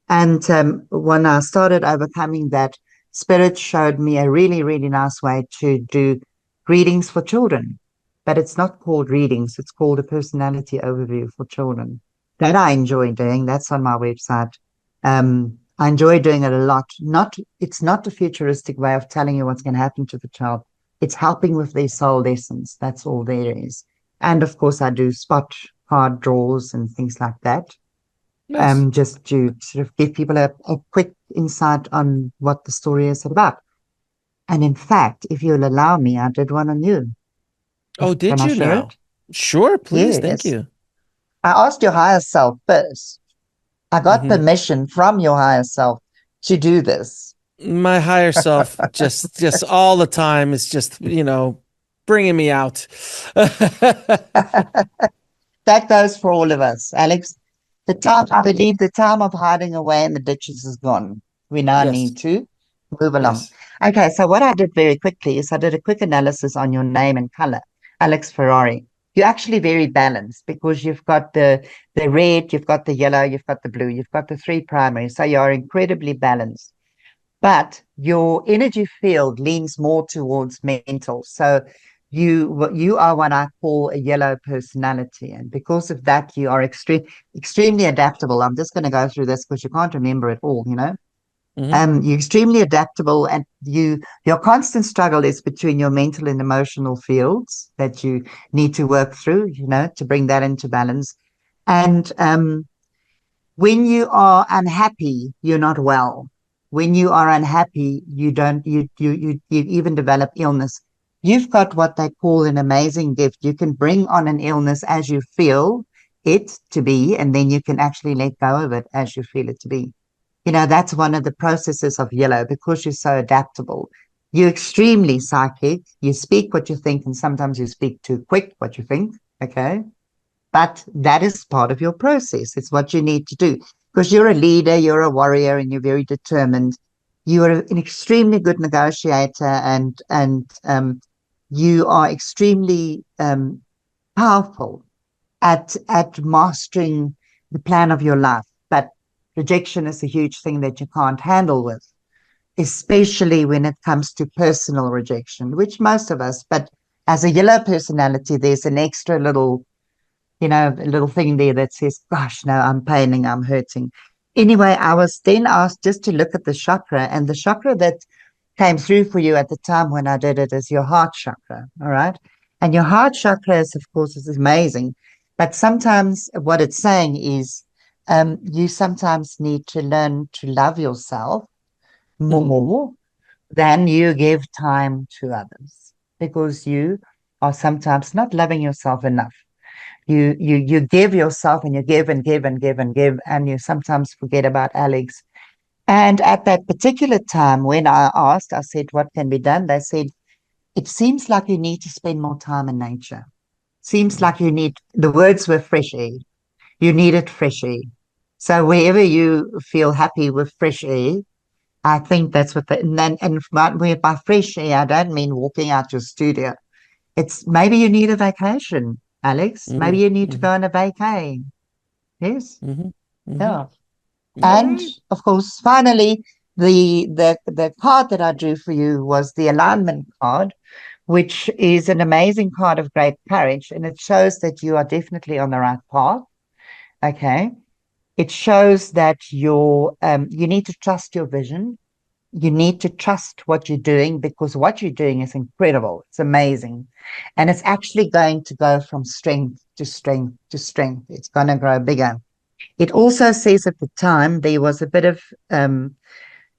And when I started overcoming that, Spirit showed me a really, really nice way to do readings for children. But it's not called readings, it's called a personality overview for children. That I enjoy doing. That's on my website. I enjoy doing it a lot. It's not a futuristic way of telling you what's going to happen to the child. It's helping with their soul lessons. That's all there is. And of course, I do spot card draws and things like that, Nice. just to sort of give people a quick insight on what the story is about. And in fact, if you'll allow me, I did one on you. Oh, Can did I you share now? it? Sure, please. Thank Yes. you. I asked your higher self first. I got Hmm. permission from your higher self to do this. My higher self just all the time is just, bringing me out. That goes for all of us, Alex. I believe the time of hiding away in the ditches is gone. We now Yes. need to move along. Yes. Okay, so what I did very quickly is I did a quick analysis on your name and color, Alex Ferrari. You're actually very balanced because you've got the red, you've got the yellow, you've got the blue, you've got the three primaries. So you're incredibly balanced. But your energy field leans more towards mental. So you are what I call a yellow personality, and because of that, you are extremely adaptable. I'm just going to go through this because you can't remember it all. You're extremely adaptable, and your constant struggle is between your mental and emotional fields that you need to work through, to bring that into balance. And when you are unhappy, you're not well. When you are unhappy, you don't you even develop illness. You've got what they call an amazing gift. You can bring on an illness as you feel it to be, and then you can actually let go of it as you feel it to be. That's one of the processes of yellow, because you're so adaptable. You're extremely psychic. You speak what you think, and sometimes you speak too quick what you think. Okay. But that is part of your process. It's what you need to do, because you're a leader, you're a warrior, and you're very determined. You are an extremely good negotiator, and you are extremely powerful at mastering the plan of your life. But rejection is a huge thing that you can't handle with, especially when it comes to personal rejection, which most of us, but as a yellow personality, there's an extra little, a little thing there that says, gosh, no, I'm paining, I'm hurting. Anyway, I was then asked just to look at the chakra, and the chakra that came through for you at the time when I did it is your heart chakra. All right. And your heart chakra is, of course, is amazing. But sometimes what it's saying is you sometimes need to learn to love yourself more than you give time to others, because you are sometimes not loving yourself enough. You give yourself, and you give and give and give and give, and you sometimes forget about Alex. And at that particular time, when I asked, I said, what can be done? They said, it seems like you need to spend more time in nature. Seems like you need, the words were fresh air. You needed fresh air. So wherever you feel happy with fresh air, I think that's what and by fresh air, I don't mean walking out your studio. It's maybe you need a vacation, Alex. Maybe you need to go on a vacay. Yes. Yeah. And of course, finally, the card that I drew for you was the alignment card, which is an amazing card of great courage, and it shows that you are definitely on the right path. Okay. It shows that you need to trust your vision. You need to trust what you're doing, because what you're doing is incredible. It's amazing. And it's actually going to go from strength to strength to strength. It's going to grow bigger. It also says at the time there was a bit of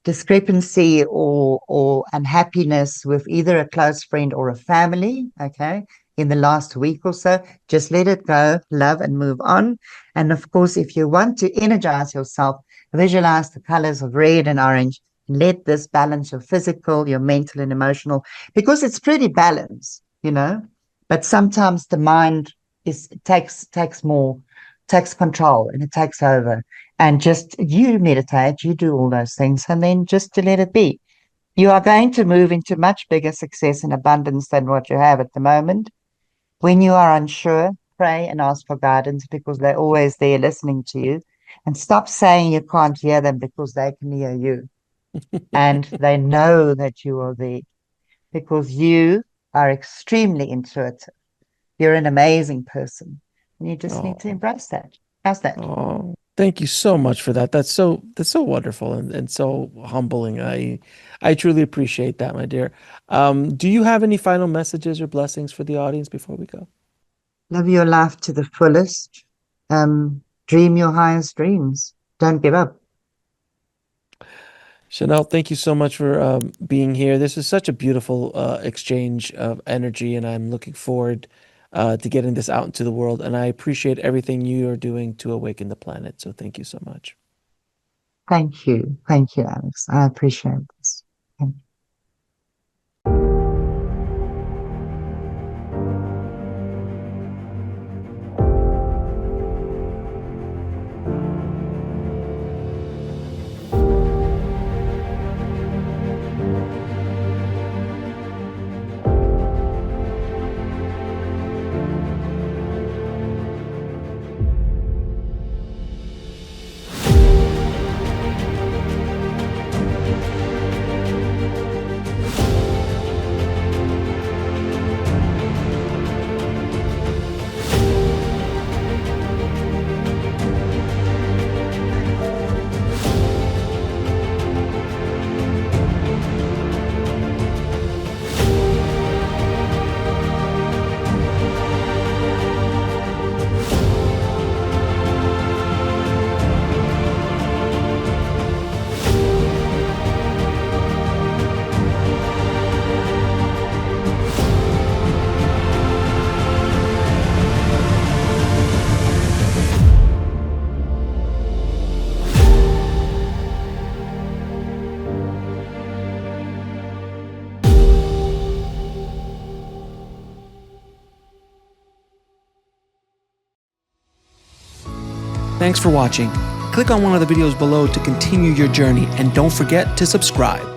discrepancy or unhappiness with either a close friend or a family, okay, in the last week or so. Just let it go, love, and move on. And of course, if you want to energize yourself, visualize the colors of red and orange. Let this balance your physical, your mental, and emotional, because it's pretty balanced, but sometimes the mind takes control, and it takes over. And just you meditate, you do all those things, and then just to let it be. You are going to move into much bigger success and abundance than what you have at the moment. When you are unsure, pray and ask for guidance, because they're always there listening to you. And stop saying you can't hear them, because they can hear you. And they know that you are there, because you are extremely intuitive. You're an amazing person. And you just need to embrace that. How's that? Oh, thank you so much for that. That's so wonderful and so humbling. I truly appreciate that, my dear. Do you have any final messages or blessings for the audience before we go? Live your life to the fullest. Dream your highest dreams. Don't give up. Chanel, thank you so much for being here. This is such a beautiful exchange of energy, and I'm looking forward to getting this out into the world. And I appreciate everything you are doing to awaken the planet. So thank you so much. Thank you. Thank you, Alex. I appreciate this. Thank you. Thanks for watching. Click on one of the videos below to continue your journey, and don't forget to subscribe.